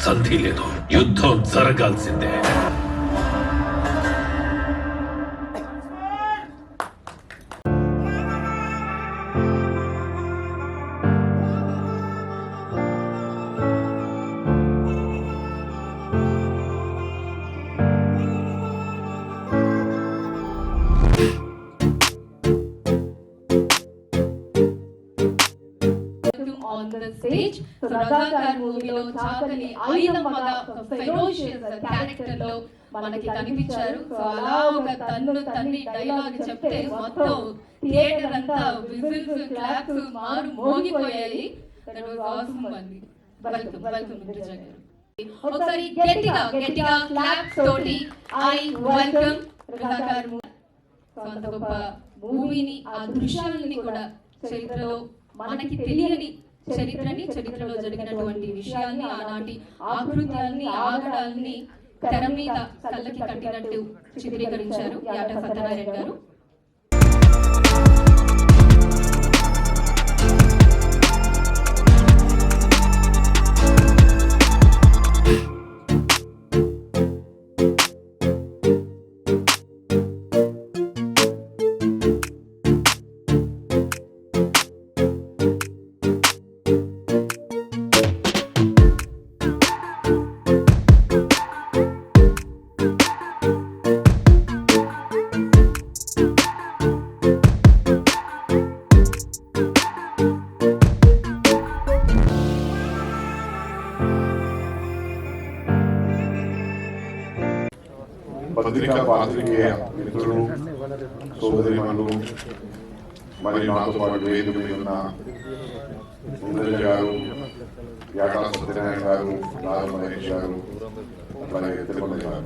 సంధి లేదు, యుద్ధం జరగాల్సిందే. On the stage, so Razakar movie lo చాకలి ఆయుధంగా ఫెరోషియస్ క్యారెక్టర్ లో మనకి కనిపించారు. సో అలా ఒక తన్ను తన్ని డైలాగ్ చెప్తే మొత్తం థియేటర్ అంతా విజిల్స్ క్లాప్స్ మారు మోగిపోయాయి. దట్ వాస్ ఆసమ్ అండి. వెల్కమ్ గిరిజా గారు. ఒకసారి గట్టిగా క్లాప్స్ తోటి I welcome Razakar movie. So అంత గొప్ప మూవీని, ఆ దృశ్యాలని కూడా చరిత్రలో మనకి తెలియని చరిత్రలో జరిగినటువంటి విషయాల్ని, ఆనాటి ఆకృత్యాల్ని, ఆగడాల్ని తెర మీద కళ్ళకి కట్టినట్టు చిత్రీకరించారు యాట సత్యనారాయణ గారు. పత్రికా పాత్రికేయ మిత్రులు, సోదరిమణులు, మరి నాతో పాటు వేదిక మీద ఉన్న ఇంద్రజ గారు, యాటా సత్యనారాయణ గారు, నాగ మహేష్ గారు, అట్లాగే తిరుమల గారు,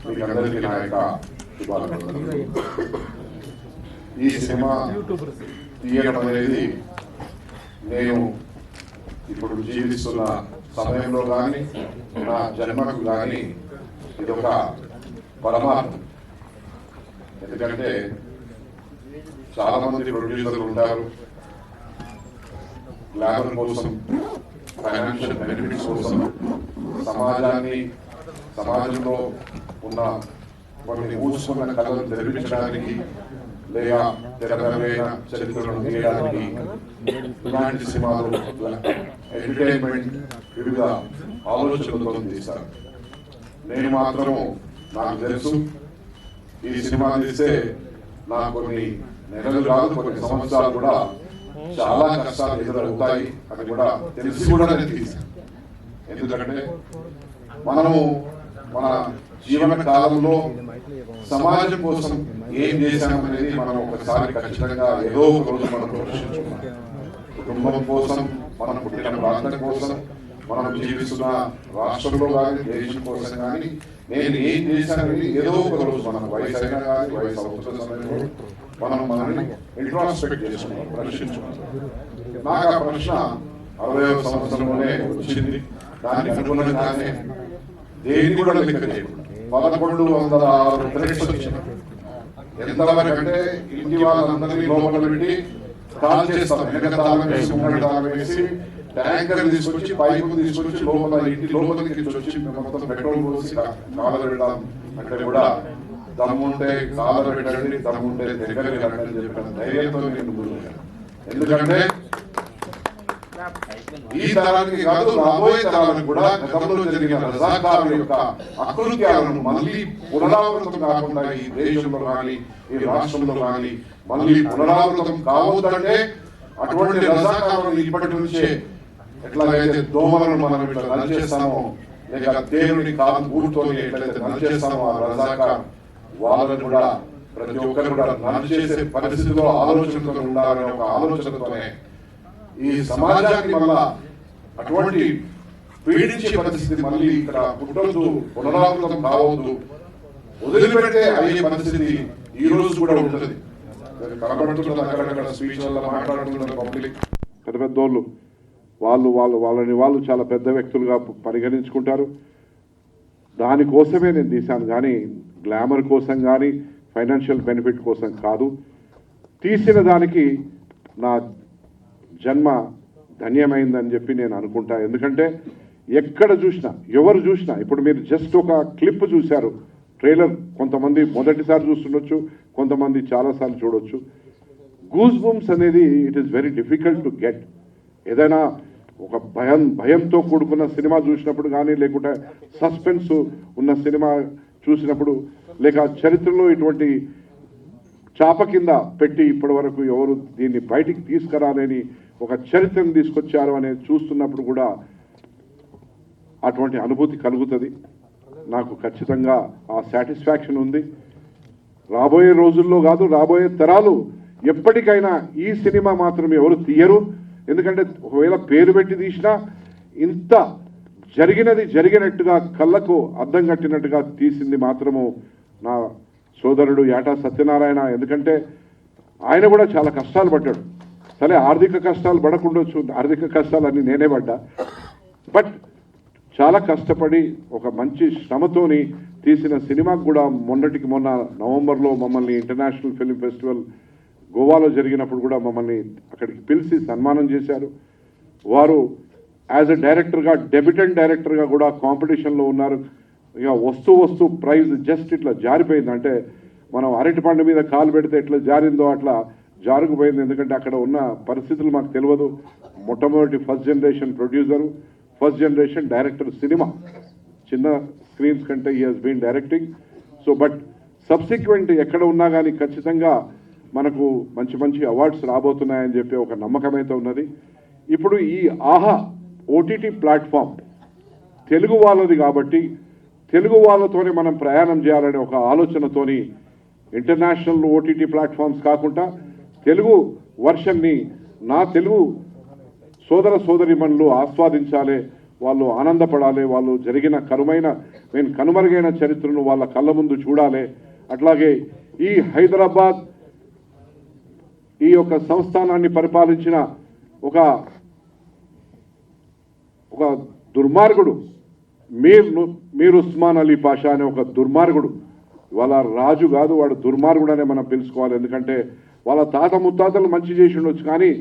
మీకు అందరికీ నా యొక్క శుభాకాంక్షలు. ఈ సినిమా తీయడం అనేది నేను ఇప్పుడు జీవిస్తున్న సమయంలో కానీ, నా జన్మకు కానీ ఇది ఒక పరమార్థం. ఎందుకంటే చాలా మంది ప్రొడ్యూసర్లు ఉంటారు, గ్లామర్ కోసం, ఫైనాన్షియల్ బెనిఫిట్స్ కోసం సమాజంలో ఉన్న కొన్ని మూసుకున్న కళలను తెరిపించడానికి, లేదా తెరపైన చరిత్రను తీయడానికి ఇలాంటి సినిమాలు ఎంటర్టైన్మెంట్ వివిధ ఆలోచనలతో తీస్తారు. నేను మాత్రము, నాకు తెలుసు ఈ సినిమా తీస్తే నాకు కొన్ని నెలలు కాదు, కొన్ని సంవత్సరాలు కూడా చాలా కష్టాలు ఎదురవుతాయి అని కూడా తెలిసి కూడా నేను తీశాను. ఎందుకంటే మనము మన జీవన కాలంలో సమాజం కోసం ఏం చేశామనేది మనం ఒకసారి ఖచ్చితంగా ఏదో ఒక రోజు మనం ప్రదర్శించుకున్నాం. కుటుంబం కోసం, మనం పుట్టిన ప్రాంతం కోసం, మనం జీవిస్తున్న రాష్ట్రంలో కానీ, దేశం కోసం కానీ నేను ఏం చేశానని ఏదో ఒక రోజు మనం వయసు అయినా కానీ, వయసు అవుతున్న సమయంలో మనల్ని ఇంట్రాస్పెక్ట్ చేసుకున్నాం, ప్రశ్నించుకున్నాం. నాకు ఆ ప్రశ్న 60వ సంవత్సరంలోనే వచ్చింది. దానికి అనుగుణంగానే దేని కూడా లెక్క చేయకుండా 1106 థ్రెడ్స్ వచ్చింది. ఎంతవరకు అంటే ఇంటి వాళ్ళందరినీ లోపల పెట్టి కాల్ చేస్తాం, వెనక తాళం వేసి, ముంగడి తాళం వేసి, ట్యాంకర్ తీసుకొచ్చి, పైపు తీసుకొచ్చి లోపల ఇంటి లోపలికి వచ్చి మొత్తం పెట్రోల్ పోసి కాలర్ పెడతాం అంటే కూడా దమ్ముంటే కాలర్ పెట్టండి, దమ్ముంటే దగ్గరికి రండి చెప్పిన ధైర్యంతో నేను ముందుకు. ఎందుకంటే ఈ తరానికి కాదు, రాబోయే తరాలకు కూడా గతంలో జరిగిన రజాకారుల యొక్క అకృత్యాలను మళ్ళీ పునరావృతం కాకుండా ఈ దేశంలో కానీ, ఈ రాష్ట్రంలో కానీ మళ్ళీ పునరావృతం కావద్దంటే అటువంటి రజాకారులను ఇప్పటి నుంచే ఎట్లాగైతే దోమలను మనం ఇట్లా నలిచేస్తామో, లేక దేవుని ఊరుతో ఎట్లయితే నలిచేస్తామో ఆ రజాకార్ వాళ్ళని కూడా ప్రతి ఒక్కరు కూడా నలిచేసే పరిస్థితిలో ఆలోచనతో ఉండాలనే ఒక ఆలోచనతోనే ఈ సమాజానికి మళ్ళా అటువంటి పీడించే పరిస్థితి మళ్ళీ ఇక్కడ పుట్టొద్దు, పునరావృతం కావద్దు, వదిలిపెట్టే అయ్యే పరిస్థితి ఈ రోజు కూడా ఉంటుంది. కనబడుతున్నది అక్కడక్కడ స్పీచ్లలో మాట్లాడుతున్నారు పబ్లిక్, పెద్ద పెద్దోళ్ళు, వాళ్ళని చాలా పెద్ద వ్యక్తులుగా పరిగణించుకుంటారు. దానికోసమే నేను తీశాను కానీ గ్లామర్ కోసం కానీ ఫైనాన్షియల్ బెనిఫిట్ కోసం కాదు. తీసిన దానికి నా జన్మ ధన్యమైందని చెప్పి నేను అనుకుంటా. ఎందుకంటే ఎక్కడ చూసినా ఎవరు చూసినా ఇప్పుడు మీరు జస్ట్ ఒక క్లిప్ చూశారు ట్రైలర్, కొంతమంది మొదటిసారి చూస్తుండొచ్చు, కొంతమంది చాలాసార్లు చూడొచ్చు. గూస్ బంప్స్ అనేది it is very difficult to get. ఏదైనా ఒక భయంతో కూడుకున్న సినిమా చూసినప్పుడు కానీ, లేకుంటే సస్పెన్స్ ఉన్న సినిమా చూసినప్పుడు, లేక చరిత్రలో ఇటువంటి చాప కింద పెట్టి ఇప్పటి వరకు ఎవరు దీన్ని బయటికి తీసుకురాలేని ఒక చరిత్రను తీసుకొచ్చారు అనేది చూస్తున్నప్పుడు కూడా అటువంటి అనుభూతి కలుగుతుంది. నాకు ఖచ్చితంగా ఆ సాటిస్ఫాక్షన్ ఉంది. రాబోయే రోజుల్లో కాదు, రాబోయే తరాలు ఎప్పటికైనా ఈ సినిమా మాత్రం ఎవరు తీయరు. ఎందుకంటే ఒకవేళ పేరు పెట్టి తీసినా ఇంత జరిగినట్టుగా కళ్ళకు అద్దం కట్టినట్టుగా తీసింది మాత్రము నా సోదరుడు యాటా సత్యనారాయణ. ఎందుకంటే ఆయన కూడా చాలా కష్టాలు పడ్డాడు. సరే ఆర్థిక కష్టాలు పడకుండొచ్చు, ఆర్థిక కష్టాలన్నీ నేనే పడ్డా, బట్ చాలా కష్టపడి ఒక మంచి శ్రమతోని తీసిన సినిమాకు కూడా మొన్నటికి మొన్న నవంబర్లో మమ్మల్ని ఇంటర్నేషనల్ ఫిల్మ్ ఫెస్టివల్ గోవాలో జరిగినప్పుడు కూడా మమ్మల్ని అక్కడికి పిలిచి సన్మానం చేశారు. వారు యాజ్ ఎ డైరెక్టర్గా, డెబ్యూటెంట్ డైరెక్టర్గా కూడా కాంపిటీషన్లో ఉన్నారు. ఇక వస్తూ ప్రైజ్ జస్ట్ ఇట్లా జారిపోయింది. అంటే మనం అరటిపండు మీద కాలు పెడితే ఎట్లా జారిందో అట్లా జారుకుపోయింది. ఎందుకంటే అక్కడ ఉన్న పరిస్థితులు మాకు తెలియదు. మొట్టమొదటి first generation producer, first generation director. Cinema చిన్న స్క్రీన్స్ కంటే he has been directing. So but subsequent ఎక్కడ ఉన్నా కానీ ఖచ్చితంగా మనకు మంచి అవార్డ్స్ రాబోతున్నాయని చెప్పి ఒక నమ్మకం అయితే ఉన్నది. ఇప్పుడు ఈ ఆహా ఓటీటీ ప్లాట్ఫామ్ తెలుగు వాళ్ళది కాబట్టి తెలుగు వాళ్ళతోనే మనం ప్రయాణం చేయాలనే ఒక ఆలోచనతోని ఇంటర్నేషనల్ ఓటీటీ ప్లాట్ఫామ్స్ కాకుండా తెలుగు వర్షన్ని నా తెలుగు సోదర సోదరిమణులు ఆస్వాదించాలి, వాళ్ళు ఆనందపడాలి, వాళ్ళు జరిగిన కనుమరుగైన చరిత్రను వాళ్ళ కళ్ళ ముందు చూడాలి. అట్లాగే ఈ హైదరాబాద్ ఈ యొక్క సంస్థానాన్ని పరిపాలించిన ఒక దుర్మార్గుడు మీర్ ఉస్మాన్ అలీ పాషా అనే ఒక దుర్మార్గుడు, వాళ్ళ రాజు కాదు, వాడు దుర్మార్గుడు అనే మనం పిలుచుకోవాలి. ఎందుకంటే వాళ్ళ తాత ముత్తాతలు మంచి చేసి ఉండొచ్చు, కానీ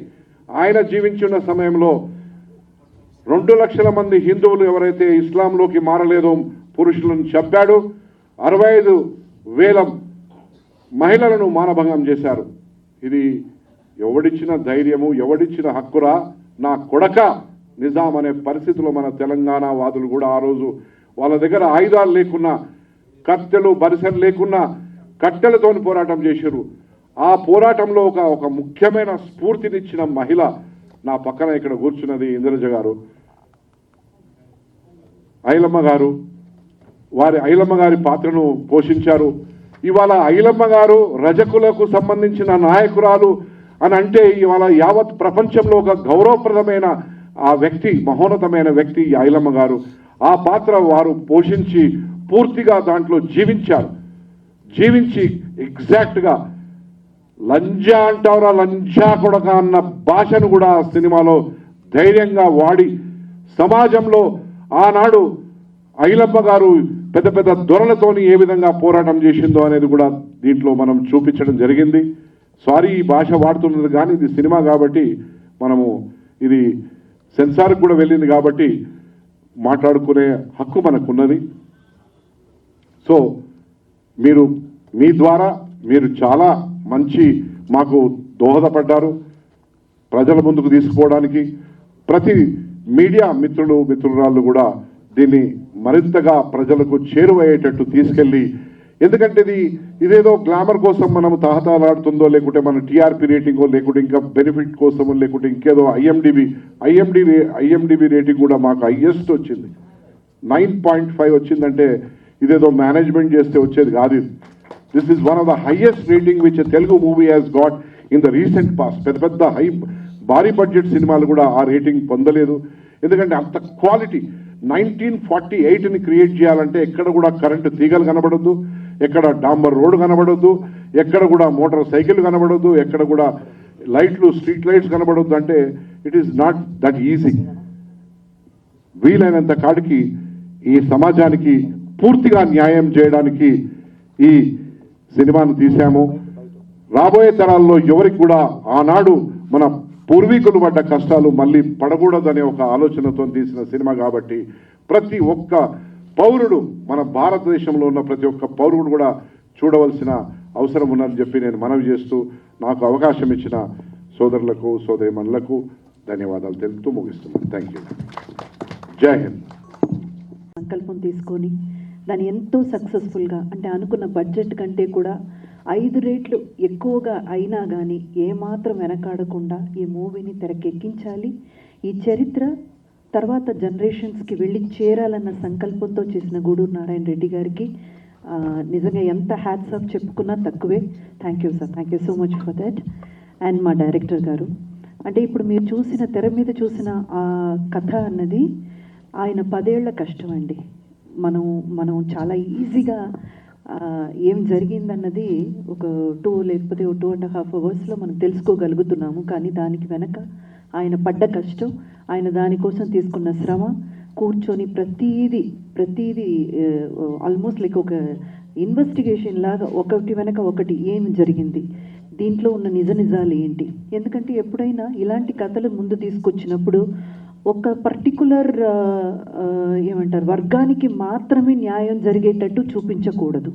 ఆయన జీవించిన సమయంలో 2 లక్షల మంది హిందువులు ఎవరైతే ఇస్లాంలోకి మారలేదో పురుషులను చంపాడు. 65,000 మహిళలను మానభంగం చేశారు. ఇది ఎవడిచ్చిన ధైర్యము, ఎవడిచ్చిన హక్కురా నా కొడక నిజాం అనే పరిస్థితిలో మన తెలంగాణ వాదులు కూడా ఆ రోజు వాళ్ళ దగ్గర ఆయుధాలు లేకున్నా, కత్తెలు బరిసెలు లేకున్నా కట్టెలతోని పోరాటం చేశారు. ఆ పోరాటంలో ఒక ముఖ్యమైన స్ఫూర్తినిచ్చిన మహిళ నా పక్కన ఇక్కడ కూర్చున్నది ఇంద్రజ గారు, ఐలమ్మ గారు. వారి ఐలమ్మ గారి పాత్రను పోషించారు. ఇవాళ ఐలమ్మ గారు రజకులకు సంబంధించిన నాయకురాలు అని అంటే ఇవాళ యావత్ ప్రపంచంలో ఒక గౌరవప్రదమైన ఆ వ్యక్తి, మహోన్నతమైన వ్యక్తి ఐలమ్మ గారు. ఆ పాత్ర వారు పోషించి పూర్తిగా దాంట్లో జీవించి ఎగ్జాక్ట్గా లంజా అంటారా, లంజా కొడక అన్న భాషను కూడా సినిమాలో ధైర్యంగా వాడి సమాజంలో ఆనాడు ఐలమ్మ గారు పెద్ద దొరలతోని ఏ విధంగా పోరాటం చేసిందో అనేది కూడా దీంట్లో మనం చూపించడం జరిగింది. సారీ ఈ భాష వాడుతున్నది, కానీ ఇది సినిమా కాబట్టి మనము ఇది సెన్సార్కి కూడా వెళ్ళింది కాబట్టి మాట్లాడుకునే హక్కు మనకున్నది. సో మీ ద్వారా మీరు చాలా మంచి మాకు దోహదపడ్డారు ప్రజల ముందుకు తీసుకుపోవడానికి. ప్రతి మీడియా మిత్రురాళ్ళు కూడా దీన్ని మరింతగా ప్రజలకు చేరువయ్యేటట్టు తీసుకెళ్ళి, ఎందుకంటే ఇదేదో గ్లామర్ కోసం మనం తహతలాడుతుందో, లేకుంటే మన టీఆర్పీ రేటింగో, లేకుంటే ఇంకా బెనిఫిట్ కోసమో, లేకుంటే ఇంకేదో ఐఎండిబి రేటింగ్ కూడా మాకు హైయెస్ట్ వచ్చింది, 9.5 వచ్చిందంటే ఇదేదో మేనేజ్మెంట్ చేస్తే వచ్చేది కాదు. This is one of the highest rating which Telugu movie has got in the recent past. పెద్ద భారీ బడ్జెట్ సినిమాలు కూడా ఆ రేటింగ్ పొందలేదు. ఎందుకంటే అంత క్వాలిటీ. 1948ని క్రియేట్ చేయాలంటే ఎక్కడ కూడా కరెంటు తీగలు కనబడద్దు, ఎక్కడ డాంబర్ రోడ్డు కనబడద్దు, ఎక్కడ కూడా మోటార్ సైకిల్ కనబడద్దు, ఎక్కడ కూడా లైట్లు, స్ట్రీట్ లైట్స్ కనబడద్దు. అంటే it is not that easy. వీలైనంత కాడికి ఈ సమాజానికి పూర్తిగా న్యాయం చేయడానికి ఈ సినిమాను తీశాము. రాబోయే తరాల్లో ఎవరికి కూడా ఆనాడు మన పూర్వీకులు పడ్డ కష్టాలు మళ్ళీ పడకూడదనే ఒక ఆలోచనతో తీసిన సినిమా కాబట్టి ప్రతి ఒక్క పౌరుడు, మన భారతదేశంలో ఉన్న ప్రతి ఒక్క పౌరుడు కూడా చూడవలసిన అవసరం ఉందని చెప్పి నేను మనవి చేస్తూ నాకు అవకాశం ఇచ్చిన సోదరులకు సోదరిమణులకు ధన్యవాదాలు తెలుపుతూ ముగిస్తున్నాను. Thank you. జై హింద్. సంకల్పం తీసుకొని దాన్ని ఎంతో సక్సెస్ఫుల్గా, అంటే అనుకున్న బడ్జెట్ కంటే కూడా 5 రెట్లు ఎక్కువగా అయినా కానీ ఏమాత్రం వెనకాడకుండా ఈ మూవీని తెరకెక్కించాలి. ఈ చరిత్ర తర్వాత జనరేషన్స్కి వెళ్ళి చేరాలన్న సంకల్పంతో చేసిన గూడూరు నారాయణ రెడ్డి గారికి నిజంగా ఎంత హ్యాట్స్ ఆఫ్ చెప్పుకున్నా తక్కువే. Thank you sir, thank you so much for that. And మా డైరెక్టర్ గారు, అంటే ఇప్పుడు మీరు చూసిన తెర మీద చూసిన ఆ కథ అన్నది ఆయన 10 ఏళ్ల కష్టం అండి. మనం చాలా ఈజీగా ఏం జరిగిందన్నది ఒక 2 లేకపోతే 2.5 అవర్స్లో మనం తెలుసుకోగలుగుతున్నాము. కానీ దానికి వెనక ఆయన పడ్డ కష్టం, ఆయన దానికోసం తీసుకున్న శ్రమ, కూర్చొని ప్రతీది ఆల్మోస్ట్ లైక్ ఒక ఇన్వెస్టిగేషన్ లాగా ఒకటి వెనక ఒకటి ఏం జరిగింది, దీంట్లో ఉన్న నిజాలు ఏంటి. ఎందుకంటే ఎప్పుడైనా ఇలాంటి కథలు ముందు తీసుకొచ్చినప్పుడు ఒక పర్టికులర్ ఏమంటారు వర్గానికి మాత్రమే న్యాయం జరిగేటట్టు చూపించకూడదు.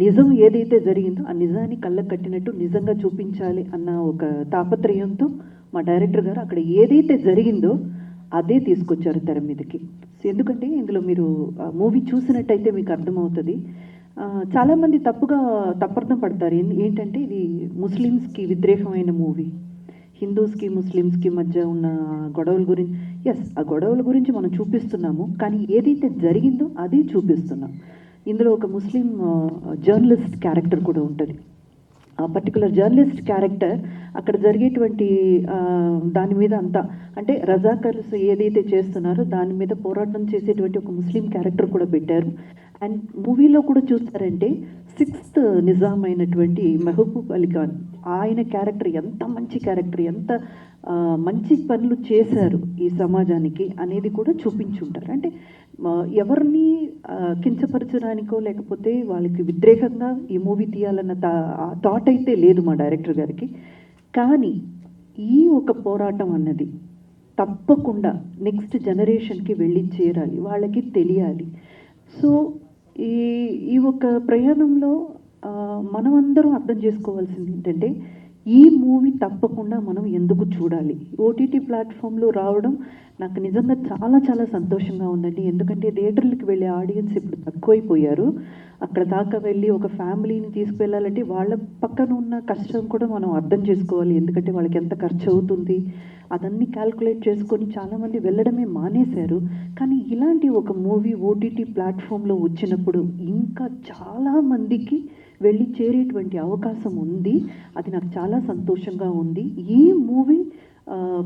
నిజం ఏదైతే జరిగిందో ఆ నిజాన్ని కళ్ళకు కట్టినట్టు నిజంగా చూపించాలి అన్న ఒక తాపత్రయంతో మా డైరెక్టర్ గారు అక్కడ ఏదైతే జరిగిందో అదే తీసుకొచ్చారు తెర మీదకి. ఎందుకంటే ఇందులో మీరు మూవీ చూసినట్టయితే మీకు అర్థమవుతుంది. చాలామంది తప్పర్థం పడతారు. ఏంటంటే ఇది ముస్లిమ్స్కి వ్యతిరేకమైన మూవీ, హిందూస్కి ముస్లిమ్స్కి మధ్య ఉన్న గొడవల గురించి. ఎస్, ఆ గొడవల గురించి మనం చూపిస్తున్నాము, కానీ ఏదైతే జరిగిందో అదే చూపిస్తున్నాం. ఇందులో ఒక ముస్లిం జర్నలిస్ట్ క్యారెక్టర్ కూడా ఉంటుంది. ఆ పర్టికులర్ జర్నలిస్ట్ క్యారెక్టర్ అక్కడ జరిగేటువంటి దాని మీద అంతా, అంటే రజాకర్స్ ఏదైతే చేస్తున్నారో దాని మీద పోరాటం చేసేటువంటి ఒక ముస్లిం క్యారెక్టర్ కూడా పెట్టారు. అండ్ మూవీలో కూడా చూస్తారంటే 6th నిజాం అయినటువంటి మెహబూబ్ అలీ ఖాన్, ఆయన క్యారెక్టర్ ఎంత మంచి క్యారెక్టర్, ఎంత మంచి పనులు చేశారు ఈ సమాజానికి అనేది కూడా చూపించుంటారు. అంటే ఎవరిని కించపరచడానికో లేకపోతే వాళ్ళకి వ్యతిరేకంగా ఈ మూవీ తీయాలన్న థాట్ అయితే లేదు మా డైరెక్టర్ గారికి. కానీ ఈ ఒక పోరాటం అన్నది తప్పకుండా నెక్స్ట్ జనరేషన్కి వెళ్ళి చేరాలి, వాళ్ళకి తెలియాలి. సో ఈ ఒక ప్రయాణంలో మనమందరం అర్థం చేసుకోవాల్సింది ఏంటంటే ఈ మూవీ తప్పకుండా మనం ఎందుకు చూడాలి. ఓటీటీ ప్లాట్ఫామ్లో రావడం నాకు నిజంగా చాలా చాలా సంతోషంగా ఉందండి. ఎందుకంటే థియేటర్లకు వెళ్ళే ఆడియన్స్ ఇప్పుడు తక్కువైపోయారు. అక్కడ దాకా వెళ్ళి ఒక ఫ్యామిలీని తీసుకువెళ్ళాలంటే వాళ్ళ పక్కన ఉన్న కష్టం కూడా మనం అర్థం చేసుకోవాలి. ఎందుకంటే వాళ్ళకి ఎంత ఖర్చు అవుతుంది అదన్నీ క్యాల్కులేట్ చేసుకొని చాలామంది వెళ్ళడమే మానేశారు. కానీ ఇలాంటి ఒక మూవీ ఓటీటీ ప్లాట్ఫామ్లో వచ్చినప్పుడు ఇంకా చాలామందికి వెళ్ళి చేరేటువంటి అవకాశం ఉంది. అది నాకు చాలా సంతోషంగా ఉంది. ఈ మూవీ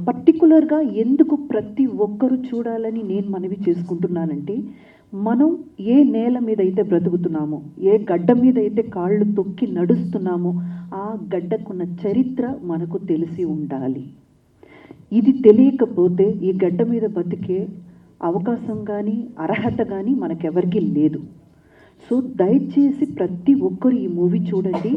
పర్టికులర్గా ఎందుకు ప్రతి ఒక్కరూ చూడాలని నేను మనవి చేసుకుంటున్నానంటే, మనం ఏ నేల మీద అయితే బ్రతుకుతున్నామో, ఏ గడ్డ మీద అయితే కాళ్ళు తొక్కి నడుస్తున్నామో ఆ గడ్డకున్న చరిత్ర మనకు తెలిసి ఉండాలి. ఇది తెలియకపోతే ఈ గడ్డ మీద బతికే అవకాశం కానీ అర్హత కానీ మనకెవరికి లేదు. సో దయచేసి ప్రతి ఒక్కరు ఈ మూవీ చూడండి.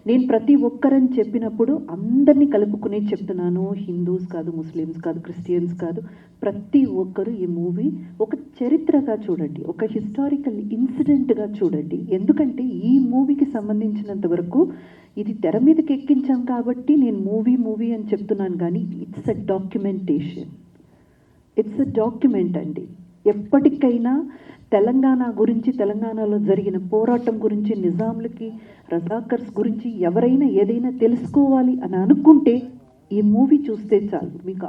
నేను ప్రతి ఒక్కరని చెప్పినప్పుడు అందరినీ కలుపుకునే చెప్తున్నాను. హిందూస్ కాదు, ముస్లిమ్స్ కాదు, క్రిస్టియన్స్ కాదు, ప్రతి ఒక్కరు ఈ మూవీ ఒక చరిత్రగా చూడండి, ఒక హిస్టారికల్ ఇన్సిడెంట్గా చూడండి. ఎందుకంటే ఈ మూవీకి సంబంధించినంత వరకు ఇది తెర మీదకి ఎక్కించాం కాబట్టి నేను మూవీ అని చెప్తున్నాను, కానీ it's a documentation, it's a document అండి. ఎప్పటికైనా తెలంగాణ గురించి, తెలంగాణలో జరిగిన పోరాటం గురించి, నిజాంలకి రజాకర్స్ గురించి ఎవరైనా ఏదైనా తెలుసుకోవాలి అని అనుకుంటే ఈ మూవీ చూస్తే చాలు. మీకు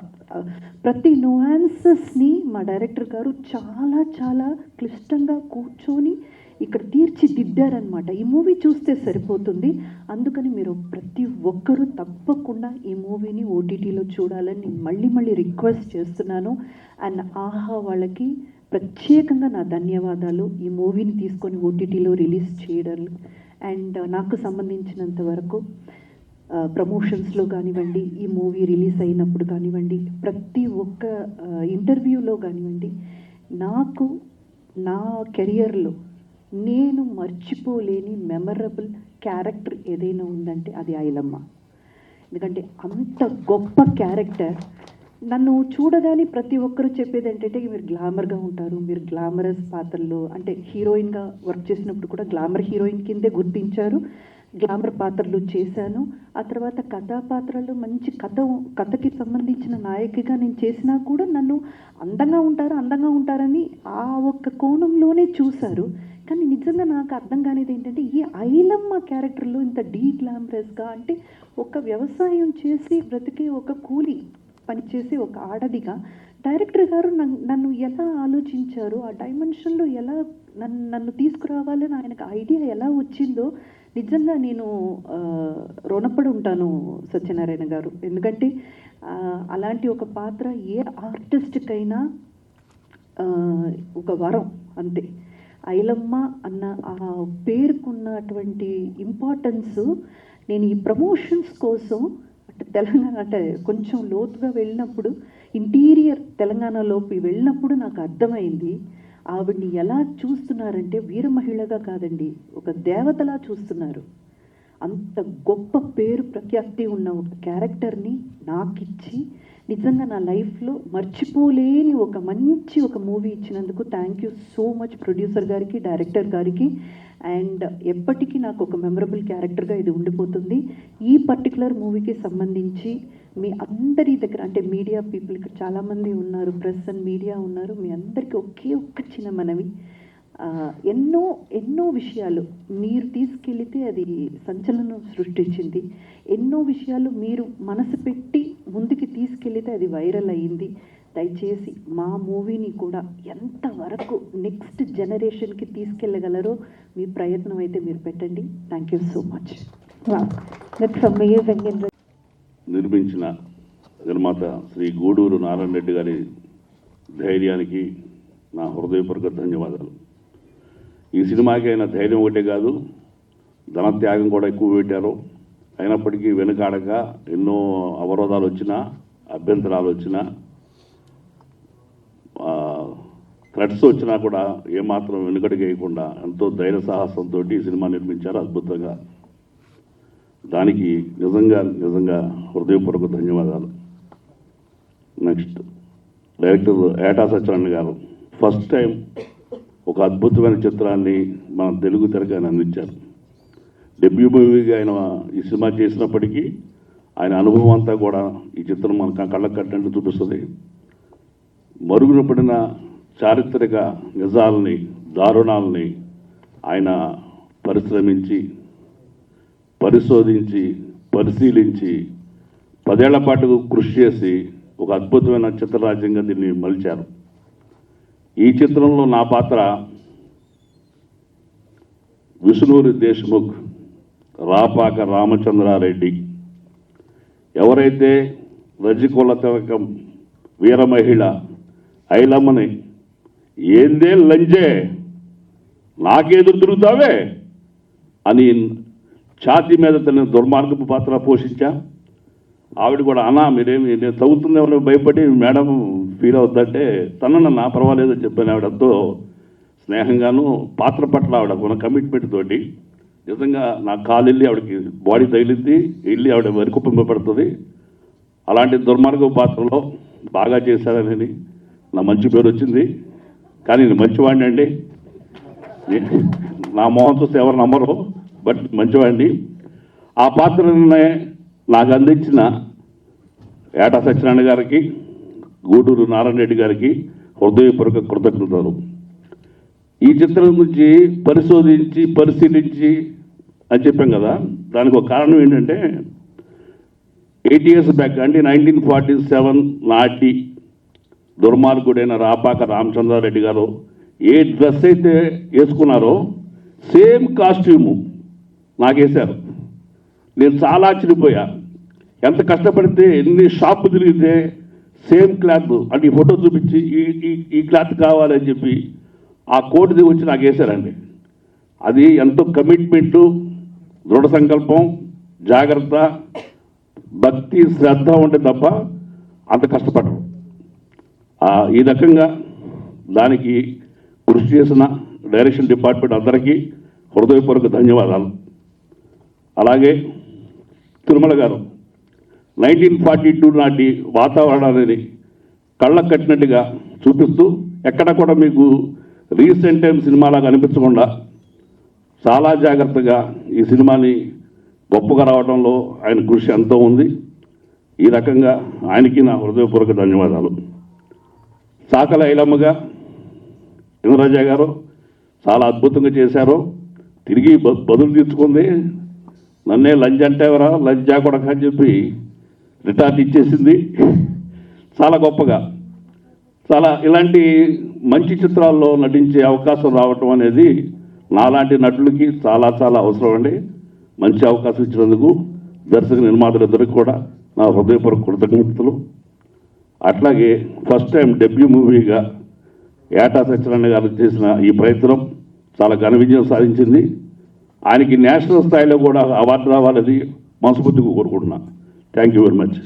ప్రతి నువాన్సెస్ని మా డైరెక్టర్ గారు చాలా చాలా క్లిష్టంగా కూర్చొని ఇక్కడ తీర్చిదిద్దారనమాట. ఈ మూవీ చూస్తే సరిపోతుంది. అందుకని మీరు ప్రతి ఒక్కరూ తప్పకుండా ఈ మూవీని ఓటీటీలో చూడాలని నేను మళ్ళీ రిక్వెస్ట్ చేస్తున్నాను. అండ్ ఆహా వాళ్ళకి ప్రత్యేకంగా నా ధన్యవాదాలు. ఈ మూవీని తీసుకొని ఓటీటీలో రిలీజ్ చేయడం అండ్ నాకు సంబంధించినంత వరకు ప్రమోషన్స్లో కానివ్వండి, ఈ మూవీ రిలీజ్ అయినప్పుడు కానివ్వండి, ప్రతి ఒక్క ఇంటర్వ్యూలో కానివ్వండి, నాకు నా కెరియర్లో నేను మర్చిపోలేని మెమరబుల్ క్యారెక్టర్ ఏదైనా ఉందంటే అది ఐలమ్మ. ఎందుకంటే అంత గొప్ప క్యారెక్టర్. నన్ను చూడగానే ప్రతి ఒక్కరూ చెప్పేది ఏంటంటే మీరు గ్లామర్గా ఉంటారు, మీరు గ్లామరస్ పాత్రలు, అంటే హీరోయిన్గా వర్క్ చేసినప్పుడు కూడా గ్లామర్ హీరోయిన్ కిందే గుర్తించారు, గ్లామర్ పాత్రలు చేశాను. ఆ తర్వాత కథా పాత్రలు మంచి కథకి సంబంధించిన నాయకిగా నేను చేసినా కూడా నన్ను అందంగా ఉంటారని ఆ ఒక్క కోణంలోనే చూశారు. కానీ నిజంగా నాకు అర్థం కానిది ఏంటంటే ఈ ఐలమ్మ క్యారెక్టర్లో ఇంత గ్లామరస్గా, అంటే ఒక వ్యవసాయం చేసి బ్రతికే ఒక కూలి పనిచేసే ఒక ఆడదిగా డైరెక్టర్ గారు నన్ను ఎలా ఆలోచించారు, ఆ డైమెన్షన్లో ఎలా నన్ను తీసుకురావాలని ఆయనకు ఐడియా ఎలా వచ్చిందో నిజంగా నేను రుణపడి ఉంటాను సత్యనారాయణ గారు. ఎందుకంటే అలాంటి ఒక పాత్ర ఏ ఆర్టిస్ట్కైనా ఒక వరం అంతే. ఐలమ్మ అన్న ఆ పేరుకున్నటువంటి ఇంపార్టెన్స్ నేను ఈ ప్రమోషన్స్ కోసం తెలంగాణ అంటే కొంచెం లోతుగా వెళ్ళినప్పుడు, ఇంటీరియర్ తెలంగాణలోకి వెళ్ళినప్పుడు నాకు అర్థమైంది ఆవిడ్ని ఎలా చూస్తున్నారంటే వీర మహిళగా కాదండి, ఒక దేవతలా చూస్తున్నారు. అంత గొప్ప పేరు ప్రఖ్యాతి ఉన్న ఒక క్యారెక్టర్ని నాకిచ్చి నిజంగా నా లైఫ్లో మర్చిపోలేని ఒక మూవీ ఇచ్చినందుకు thank you so much producer గారికి, డైరెక్టర్ గారికి. అండ్ ఎప్పటికీ నాకు ఒక మెమరబుల్ క్యారెక్టర్గా ఇది ఉండిపోతుంది. ఈ పర్టికులర్ మూవీకి సంబంధించి మీ అందరి దగ్గర, అంటే మీడియా పీపుల్ ఇక్కడ చాలామంది ఉన్నారు, ప్రెస్ అండ్ మీడియా ఉన్నారు, మీ అందరికీ ఒక్క చిన్న మనవి, ఎన్నో విషయాలు మీరు తీసుకెళితే అది సంచలనం సృష్టించింది. ఎన్నో విషయాలు మీరు మనసు పెట్టి ముందుకి తీసుకెళితే అది వైరల్ అయ్యింది. దయచేసి మా మూవీని కూడా ఎంతవరకు నెక్స్ట్ జనరేషన్కి తీసుకెళ్ళగలరో మీ ప్రయత్నం అయితే మీరు పెట్టండి. Thank you so much. నిర్మించిన నిర్మాత శ్రీ గూడూరు నారాయణ రెడ్డి గారి ధైర్యానికి నా హృదయపూర్వక ధన్యవాదాలు. ఈ సినిమాకి అయిన ధైర్యం ఒకటే కాదు, ధనత్యాగం కూడా ఎక్కువ పెట్టారు. అయినప్పటికీ వెనుకాడక ఎన్నో అవరోధాలు వచ్చినా, అభ్యంతరాలు వచ్చినా, థ్రెట్స్ వచ్చినా కూడా ఏమాత్రం వెనుకడికి వేయకుండా ఎంతో ధైర్య సాహసంతో ఈ సినిమా నిర్మించారు అద్భుతంగా. దానికి నిజంగా హృదయపూర్వక ధన్యవాదాలు. నెక్స్ట్ డైరెక్టర్ ఏటా సత్యనారాయణ గారు ఫస్ట్ టైం ఒక అద్భుతమైన చిత్రాన్ని మన తెలుగు తెరకు ఆయన అందించారు. డెబ్యూ మూవీగా ఆయన ఈ సినిమా చేసినప్పటికీ ఆయన అనుభవం అంతా కూడా ఈ చిత్రం మన కళ్ళకు కట్టినట్టు చూపిస్తుంది. మరుగున పడిన చారిత్రక నిజాలని, దారుణాలని ఆయన పరిశ్రమించి, పరిశోధించి, పరిశీలించి 10 ఏళ్ల పాటు కృషి చేసి ఒక అద్భుతమైన చిత్రరాజ్యంగా దీన్ని మలిచారు. ఈ చిత్రంలో నా పాత్ర విష్ణూరి దేశ్ముఖ్, రాపాక రామచంద్రారెడ్డి. ఎవరైతే రజికుల తిలకం వీర మహిళ ఐలమ్మని ఏందే లంజే నాకెదురు తిరుగుతావే అని ఛాతీ మీద తన దుర్మార్గపు పాత్ర పోషించా. ఆవిడ కూడా అన్నా మీరేమి నేను చదువుతుందేమో భయపడి మేడం ఫీల్ అవుతుందంటే తనన్నా పర్వాలేదని చెప్పాను. ఆవిడతో స్నేహంగాను పాత్ర పట్ల ఆవిడ ఉన్న కమిట్మెంట్ తోటి నిజంగా నా కాలు వెళ్ళి ఆవిడకి బాడీ తగిలింది, వెళ్ళి ఆవిడ వరికుప్పబడుతుంది. అలాంటి దుర్మార్గ పాత్రలో బాగా చేశారని నా మంచి పేరు వచ్చింది. కానీ నేను మంచివాడిని అండి, నా మోహన్ చూస్తే ఎవరు నమ్మరు, బట్ మంచివాడిని. ఆ పాత్రనే నాకు అందించిన ఏటా సత్యనారాయణ గారికి, గూడూరు నారాయణ రెడ్డి గారికి హృదయపూర్వక కృతజ్ఞతలు. ఈ చిత్రం గురించి పరిశోధించి, పరిశీలించి అని చెప్పాం కదా, దానికి ఒక కారణం ఏంటంటే 8 years బ్యాక్ అంటే 1947 నాటి దుర్మార్గుడైన రాపాక రామచంద్రారెడ్డి గారు ఏ డ్రెస్ అయితే వేసుకున్నారో సేమ్ కాస్ట్యూము నాకేశారు. నేను చాలా ఆశ్చర్యపోయా. ఎంత కష్టపడితే, ఎన్ని షాపు తిరిగితే సేమ్ క్లాత్ అంటే ఈ ఫోటో చూపించి ఈ క్లాత్ కావాలని చెప్పి ఆ కోట్ వచ్చి నాకు వేశారండి. అది ఎంతో కమిట్మెంటు, దృఢ సంకల్పం, జాగ్రత్త, భక్తి, శ్రద్ధ ఉంటే తప్ప అంత కష్టపడరు. ఈ రకంగా దానికి కృషి చేసిన డైరెక్షన్ డిపార్ట్మెంట్ అందరికీ హృదయపూర్వక ధన్యవాదాలు. అలాగే తిరుమల గారు 1942 నాటి వాతావరణాన్ని కళ్ళకు కట్టినట్టుగా చూపిస్తూ ఎక్కడ కూడా మీకు రీసెంట్ టైం సినిమాలా కనిపించకుండా చాలా జాగ్రత్తగా ఈ సినిమాని గొప్పగా రావడంలో ఆయన కృషి ఎంతో ఉంది. ఈ రకంగా ఆయనకి నా హృదయపూర్వక ధన్యవాదాలు. సాకల ఐలమ్మగా ఇంద్రజ గారు చాలా అద్భుతంగా చేశారు. తిరిగి బదులు తీర్చుకుంది. నన్నే లంచ్ అంటేవరా లంచా కొడక అని చెప్పి రిటార్ట్ ఇచ్చేసింది. చాలా గొప్పగా చాలా ఇలాంటి మంచి చిత్రాల్లో నటించే అవకాశం రావటం అనేది నాలాంటి నటులకి చాలా చాలా అవసరం అండి. మంచి అవకాశం ఇచ్చినందుకు దర్శక నిర్మాతలిద్దరికి కూడా నా హృదయపూర్వక కృతజ్ఞతలు. అట్లాగే ఫస్ట్ టైం డెబ్యూ మూవీగా ఏటా సత్యనారాయణ గారు చేసిన ఈ ప్రయత్నం చాలా ఘన విజయం సాధించింది. ఆయనకి నేషనల్ స్థాయిలో కూడా అవార్డు రావాలని మనస్ఫూర్తిగా కోరుకుంటున్నా. Thank you very much.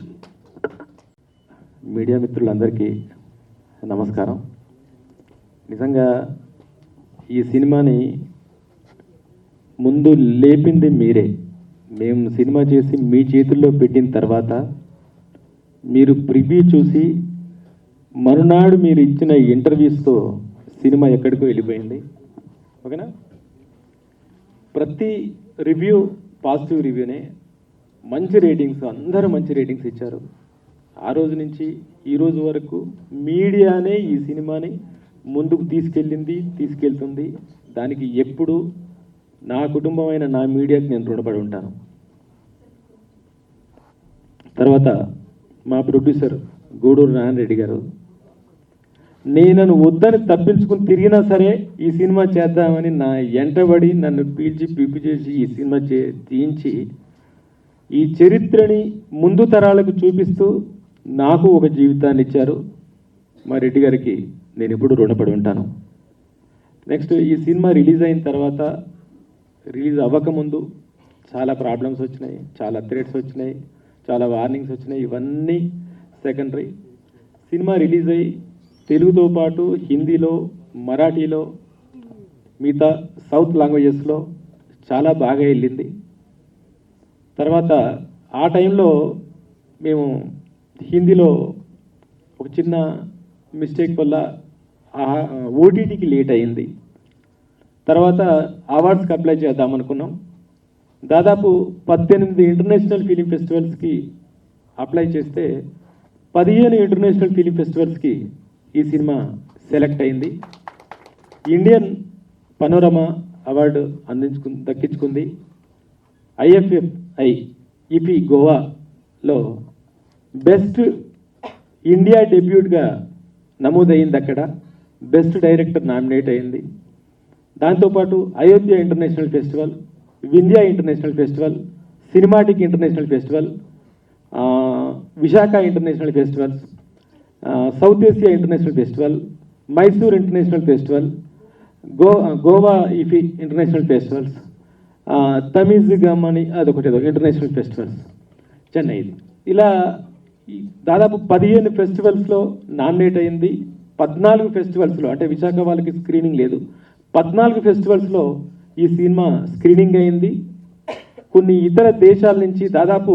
Media మిత్రులందరికీ నమస్కారం. నిజంగా ఈ సినిమాని ముందు లేపింది మీరే. మేము సినిమా చేసి మీ చేతుల్లో పెట్టిన తర్వాత మీరు ప్రివ్యూ చూసి మరునాడు మీరు ఇచ్చిన ఇంటర్వ్యూస్తో సినిమా ఎక్కడికో వెళ్ళిపోయింది. ఓకేనా? ప్రతి రివ్యూ పాజిటివ్ రివ్యూనే, మంచి రేటింగ్స్, అందరూ మంచి రేటింగ్స్ ఇచ్చారు. ఆ రోజు నుంచి ఈ రోజు వరకు మీడియానే ఈ సినిమాని ముందుకు తీసుకెళ్తుంది. దానికి ఎప్పుడు నా కుటుంబమైన నా మీడియాకి నేను రుణపడి ఉంటాను. తర్వాత మా ప్రొడ్యూసర్ గూడూరు నారాయణ రెడ్డి గారు, నేను వద్దని తప్పించుకుని తిరిగినా సరే ఈ సినిమా చేద్దామని నా ఎంటబడి నన్ను పిలిచి చేసి ఈ సినిమా తీయించి ఈ చరిత్రని ముందు తరాలకు చూపిస్తూ నాకు ఒక జీవితాన్ని ఇచ్చారు. మా రెడ్డి గారికి నేను ఎప్పుడు రుణపడి ఉంటాను. నెక్స్ట్, ఈ సినిమా రిలీజ్ అయిన తర్వాత, రిలీజ్ అవ్వకముందు చాలా ప్రాబ్లమ్స్ వచ్చినాయి, చాలా థ్రెట్స్ వచ్చినాయి, చాలా వార్నింగ్స్ వచ్చినాయి. ఇవన్నీ సెకండరీ. సినిమా రిలీజ్ అయ్యి తెలుగుతో పాటు హిందీలో, మరాఠీలో, మిగతా సౌత్ లాంగ్వేజెస్లో చాలా బాగా వెళ్ళింది. తర్వాత ఆ టైంలో మేము హిందీలో ఒక చిన్న మిస్టేక్ వల్ల ఓటీటీకి లేట్ అయింది. తర్వాత అవార్డ్స్కి అప్లై చేద్దామనుకున్నాం. దాదాపు 18 ఇంటర్నేషనల్ ఫిలిం ఫెస్టివల్స్కి అప్లై చేస్తే 15 ఇంటర్నేషనల్ ఫిలిం ఫెస్టివల్స్కి ఈ సినిమా సెలెక్ట్ అయింది. ఇండియన్ పనోరమా అవార్డు దక్కించుకుంది. IFFI ఇఫీ గోవాలో బెస్ట్ ఇండియా డెబ్యూట్గా నమోదైంది. అక్కడ బెస్ట్ డైరెక్టర్ నామినేట్ అయింది. దాంతోపాటు Ayodhya international festival, Vindhya international festival, cinematic international festival, Visakha international festivals, south Asia international festival, Mysore international festival, Goa IFFI international festivals, Tamizh గమని అదొకటి ఇంటర్నేషనల్ ఫెస్టివల్స్, చెన్నైది. ఇలా దాదాపు 15 ఫెస్టివల్స్లో నామినేట్ అయింది. 14 ఫెస్టివల్స్లో, అంటే విశాఖ వాళ్ళకి స్క్రీనింగ్ లేదు, 14 ఫెస్టివల్స్లో ఈ సినిమా స్క్రీనింగ్ అయింది. కొన్ని ఇతర దేశాల నుంచి దాదాపు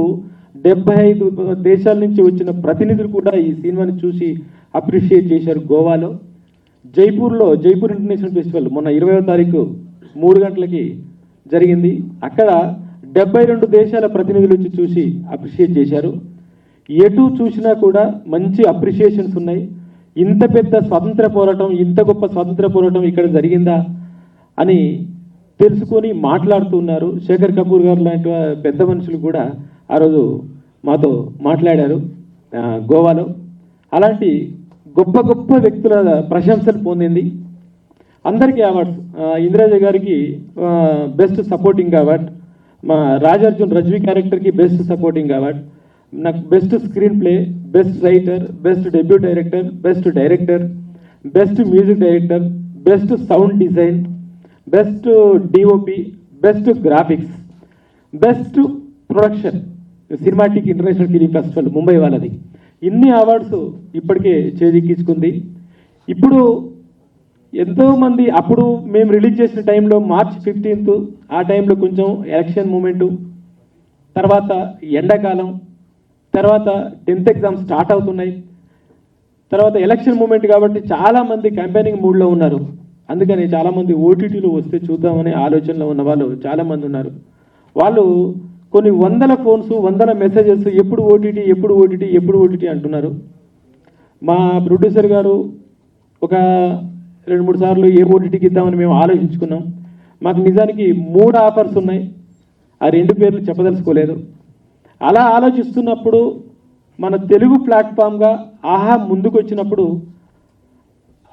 75 దేశాల నుంచి వచ్చిన ప్రతినిధులు కూడా ఈ సినిమాని చూసి అప్రిషియేట్ చేశారు. గోవాలో జైపూర్ ఇంటర్నేషనల్ ఫెస్టివల్ మొన్న 20వ తారీఖు 3 గంటలకి జరిగింది. అక్కడ 72 దేశాల ప్రతినిధులు వచ్చి చూసి అప్రిషియేట్ చేశారు. ఎటు చూసినా కూడా మంచి అప్రిషియేషన్స్ ఉన్నాయి. ఇంత పెద్ద స్వాతంత్ర పోరాటం, ఇంత గొప్ప స్వాతంత్ర పోరాటం ఇక్కడ జరిగిందా అని తెలుసుకొని మాట్లాడుతున్నారు. శేఖర్ కపూర్ గారు లాంటి పెద్ద మనుషులు కూడా ఆ రోజు మాతో మాట్లాడారు గోవాలో. అలాంటి గొప్ప గొప్ప వ్యక్తుల ప్రశంసలు పొందింది. అందరికీ అవార్డ్స్. ఇంద్రజ గారికి బెస్ట్ సపోర్టింగ్ అవార్డ్, మా రాజార్జున్ రజ్వి క్యారెక్టర్కి బెస్ట్ సపోర్టింగ్ అవార్డ్, నాకు best screen play, best writer, best debut director, best music director, best sound design, best DOP, best graphics, best production, cinematic international film festival Mumbai వాళ్ళది. ఇన్ని awards ఇప్పటికే చేజిక్కించుకుంది. ఇప్పుడు ఎంతోమంది అప్పుడు మేము రిలీజ్ చేసిన టైంలో March 15 ఆ టైంలో కొంచెం ఎలక్షన్ మూమెంటు, తర్వాత ఎండాకాలం, తర్వాత 10th ఎగ్జామ్స్ స్టార్ట్ అవుతున్నాయి. తర్వాత ఎలక్షన్ మూమెంట్ కాబట్టి చాలామంది క్యాంపెయినింగ్ మూడ్లో ఉన్నారు. అందుకని చాలామంది ఓటీటీలో వస్తే చూద్దామనే ఆలోచనలో ఉన్న వాళ్ళు చాలామంది ఉన్నారు. వాళ్ళు కొన్ని వందల ఫోన్స్, వందల మెసేజెస్ ఎప్పుడు ఓటీటీ అంటున్నారు. మా ప్రొడ్యూసర్ గారు ఒక 2-3 సార్లు ఏ ఓటీటీకి ఇద్దామని మేము ఆలోచించుకున్నాం. మాకు నిజానికి 3 ఆఫర్స్ ఉన్నాయి. ఆ 2 పేర్లు చెప్పదలుచుకోలేదు. అలా ఆలోచిస్తున్నప్పుడు మన తెలుగు ప్లాట్ఫామ్గా ఆహా ముందుకు వచ్చినప్పుడు,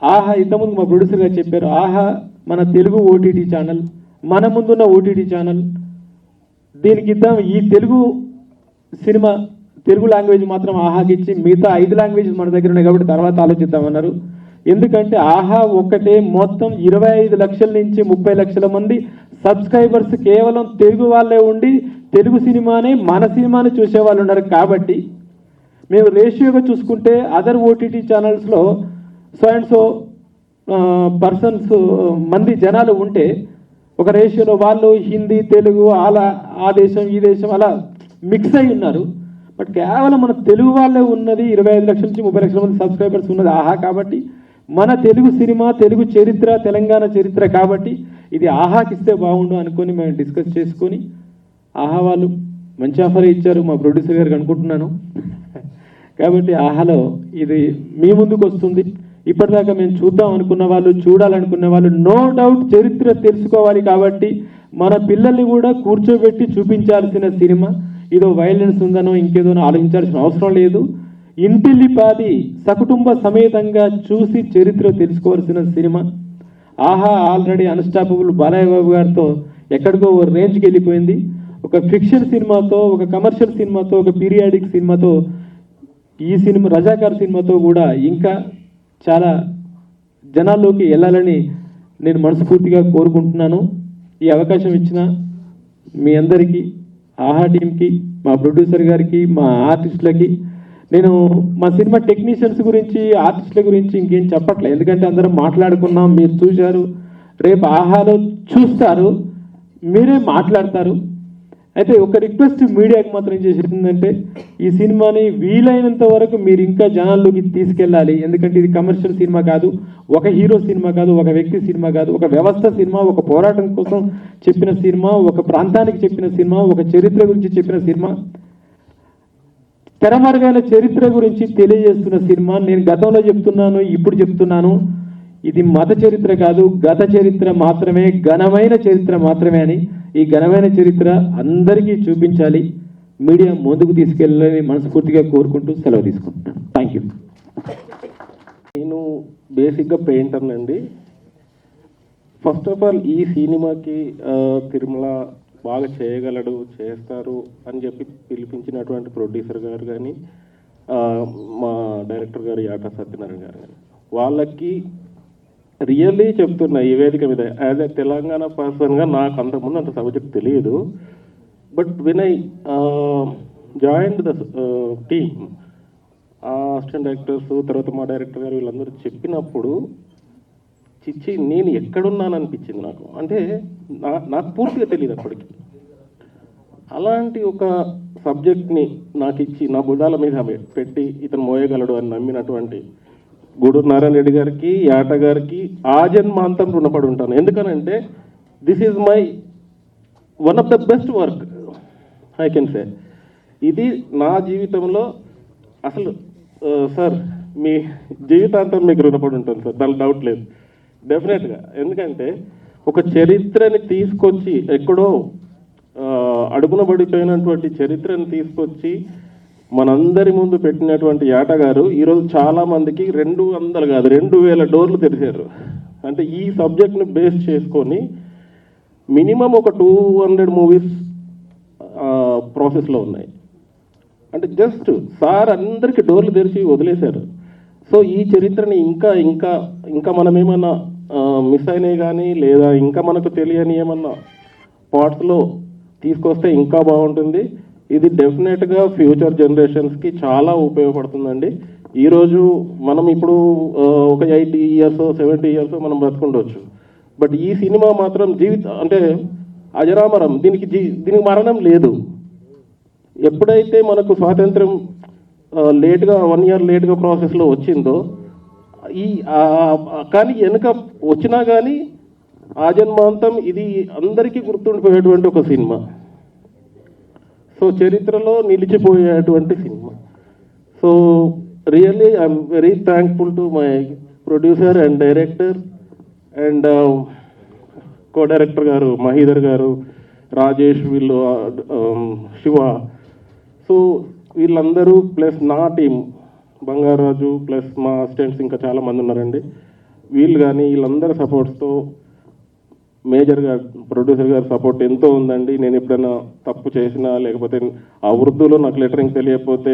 ఆహా ఇంతకుముందు మా ప్రొడ్యూసర్ గారు చెప్పారు, ఆహా మన తెలుగు ఓటీటీ ఛానల్, మన ముందున్న ఓటీటీ ఛానల్, దీనికి ఇద్దాం. ఈ తెలుగు సినిమా తెలుగు లాంగ్వేజ్ మాత్రం ఆహాకి ఇచ్చి మిగతా 5 లాంగ్వేజెస్ మన దగ్గర ఉన్నాయి కాబట్టి తర్వాత ఆలోచిద్దామన్నారు. ఎందుకంటే ఆహా ఒక్కటే మొత్తం 25 లక్షల నుంచి 30 లక్షల మంది సబ్స్క్రైబర్స్ కేవలం తెలుగు వాళ్ళే ఉండి తెలుగు సినిమానే మన సినిమాని చూసే వాళ్ళు ఉన్నారు. కాబట్టి మేము రేషియోగా చూసుకుంటే అదర్ ఓటీటీ ఛానల్స్లో సో అండ్ సో పర్సన్స్ మంది జనాలు ఉంటే ఒక రేషియోలో వాళ్ళు హిందీ, తెలుగు, అలా ఆ దేశం ఈ దేశం అలా మిక్స్ అయి ఉన్నారు. బట్ కేవలం మన తెలుగు వాళ్ళే ఉన్నది 25 లక్షల నుంచి 30 లక్షల మంది సబ్స్క్రైబర్స్ ఉన్నది ఆహా. కాబట్టి మన తెలుగు సినిమా, తెలుగు చరిత్ర, తెలంగాణ చరిత్ర కాబట్టి ఇది ఆహాకి ఇస్తే బాగుండు అనుకొని మేము డిస్కస్ చేసుకొని ఆహా వాళ్ళు మంచి ఆఫర్ ఇచ్చారు మా ప్రొడ్యూసర్ గారికి అనుకుంటున్నాను. కాబట్టి ఆహాలో ఇది మీ ముందుకు వస్తుంది. ఇప్పటిదాకా మేము చూద్దాం అనుకున్న వాళ్ళు, చూడాలనుకున్న వాళ్ళు నో డౌట్ చరిత్ర తెలుసుకోవాలి. కాబట్టి మన పిల్లల్ని కూడా కూర్చోబెట్టి చూపించాల్సిన సినిమా. ఇదో వైలెన్స్ ఉందనో ఇంకేదో ఆలోచించాల్సిన అవసరం లేదు. ఇంటిల్లిపాది సకుటుంబ సమేతంగా చూసి చరిత్ర తెలుసుకోవాల్సిన సినిమా ఆహా. ఆల్రెడీ అన్స్టాపబుల్ బాలయ్య బాబు గారితో ఎక్కడికో రేంజ్కి వెళ్ళిపోయింది. ఒక ఫిక్షన్ సినిమాతో, ఒక కమర్షియల్ సినిమాతో, ఒక పీరియాడిక్ సినిమాతో, ఈ సినిమా రజాకార్ సినిమాతో కూడా ఇంకా చాలా జనాల్లోకి వెళ్ళాలని నేను మనస్ఫూర్తిగా కోరుకుంటున్నాను. ఈ అవకాశం ఇచ్చిన మీ అందరికీ, ఆహా టీంకి, మా ప్రొడ్యూసర్ గారికి, మా ఆర్టిస్టులకి, నేను మా సినిమా టెక్నీషియన్స్ గురించి, ఆర్టిస్టుల గురించి ఇంకేం చెప్పట్లేదు. ఎందుకంటే అందరం మాట్లాడుకున్నాం, మీరు చూశారు, రేపు ఆహాలో చూస్తారు, మీరే మాట్లాడతారు. అయితే ఒక రిక్వెస్ట్ మీడియాకి మాత్రం చేసిందంటే ఈ సినిమాని వీలైనంత వరకు మీరు ఇంకా జనాల్లోకి తీసుకెళ్ళాలి. ఎందుకంటే ఇది కమర్షియల్ సినిమా కాదు, ఒక హీరో సినిమా కాదు, ఒక వ్యక్తి సినిమా కాదు, ఒక వ్యవస్థ సినిమా, ఒక పోరాటం కోసం చెప్పిన సినిమా, ఒక ప్రాంతానికి చెప్పిన సినిమా, ఒక చరిత్ర గురించి చెప్పిన సినిమా, తెరమరుగైన చరిత్ర గురించి తెలియజేస్తున్న సినిమా. నేను గతంలో చెప్తున్నాను, ఇప్పుడు చెప్తున్నాను, ఇది మత చరిత్ర కాదు, గత చరిత్ర మాత్రమే, ఘనమైన చరిత్ర మాత్రమే అని. ఈ ఘనమైన చరిత్ర అందరికీ చూపించాలి, మీడియా ముందుకు తీసుకెళ్ళాలని మనస్ఫూర్తిగా కోరుకుంటూ సెలవు తీసుకుంటున్నాను. Thank you. నేను బేసిక్గా పెయింటర్ అండి. ఫస్ట్ ఆఫ్ ఆల్ ఈ సినిమాకి తిరుమల బాగా చేయగలడు, చేస్తారు అని చెప్పి పిలిపించినటువంటి ప్రొడ్యూసర్ గారు కానీ, మా డైరెక్టర్ గారు యాటా సత్యనారాయణ గారు కానీ, వాళ్ళకి రియల్లీ చెప్తున్నా ఈ వేదిక మీద యాజ్ ఎ తెలంగాణ పర్సన్గా నాకు అంతకుముందు అంత సబ్జెక్ట్ తెలియదు. But when I joined the team, assistant directors, తర్వాత మా డైరెక్టర్ గారు వీళ్ళందరూ చెప్పినప్పుడు చిచ్చి నేను ఎక్కడున్నాను అనిపించింది నాకు. అంటే నాకు పూర్తిగా తెలియదు అప్పటికి. అలాంటి ఒక సబ్జెక్ట్ని నాకు ఇచ్చి నా బుధాల మీద పెట్టి ఇతను మోయగలడు అని నమ్మినటువంటి గూడూరు నారాయణ రెడ్డి గారికి, యాట గారికి ఆజన్మాంతం రుణపడి ఉంటాను. ఎందుకనంటే this is my one of the best work I can say. ఇది నా జీవితంలో అసలు సార్ మీ జీవితాంతం మీకు రుణపడి ఉంటాను సార్, దాని డౌట్ లేదు డెఫినెట్గా. ఎందుకంటే ఒక చరిత్రని తీసుకొచ్చి ఎక్కడో అడుగున పడిపోయినటువంటి చరిత్రను తీసుకొచ్చి మనందరి ముందు పెట్టినటువంటి యాట గారు ఈరోజు చాలా మందికి 200 కాదు 2000 డోర్లు తెరిచారు. అంటే ఈ సబ్జెక్ట్ని బేస్ చేసుకొని మినిమం ఒక 200 మూవీస్ ప్రాసెస్లో ఉన్నాయి. అంటే జస్ట్ సార్ అందరికీ డోర్లు తెరిచి వదిలేశారు. సో ఈ చరిత్రని ఇంకా ఇంకా ఇంకా మనం ఏమన్నా మిస్ అయినాయి కానీ, లేదా ఇంకా మనకు తెలియని ఏమన్నా పార్ట్స్లో తీసుకొస్తే ఇంకా బాగుంటుంది. ఇది డెఫినెట్గా ఫ్యూచర్ జనరేషన్స్కి చాలా ఉపయోగపడుతుందండి. ఈరోజు మనం ఇప్పుడు ఒక 80 ఇయర్స్ 70 ఇయర్స్ మనం బ్రతుకుండవచ్చు. బట్ ఈ సినిమా మాత్రం అంటే అజరామరం, దీనికి మరణం లేదు. ఎప్పుడైతే మనకు స్వాతంత్రం లేట్గా 1 year లేట్గా ప్రాసెస్లో వచ్చిందో కానీ వెనుక వచ్చినా కానీ ఆజన్మాంతం ఇది అందరికీ గుర్తుండిపోయేటువంటి ఒక సినిమా. సో చరిత్రలో నిలిచిపోయేటువంటి సినిమా. So really I'm very thankful to my producer and director and co director గారు మహీధర్ గారు, రాజేష్, వీళ్ళు శివ. సో వీళ్ళందరూ ప్లస్ నా టీం బంగారాజు ప్లస్ మా అసిస్టెంట్స్ ఇంకా చాలా మంది ఉన్నారండి. వీళ్ళు కానీ వీళ్ళందరి సపోర్ట్స్తో మేజర్ గారు ప్రొడ్యూసర్ గారి సపోర్ట్ ఎంతో ఉందండి. నేను ఎప్పుడైనా తప్పు చేసినా లేకపోతే ఆ ఉర్దూలో నాకు లెటరింగ్ తెలియకపోతే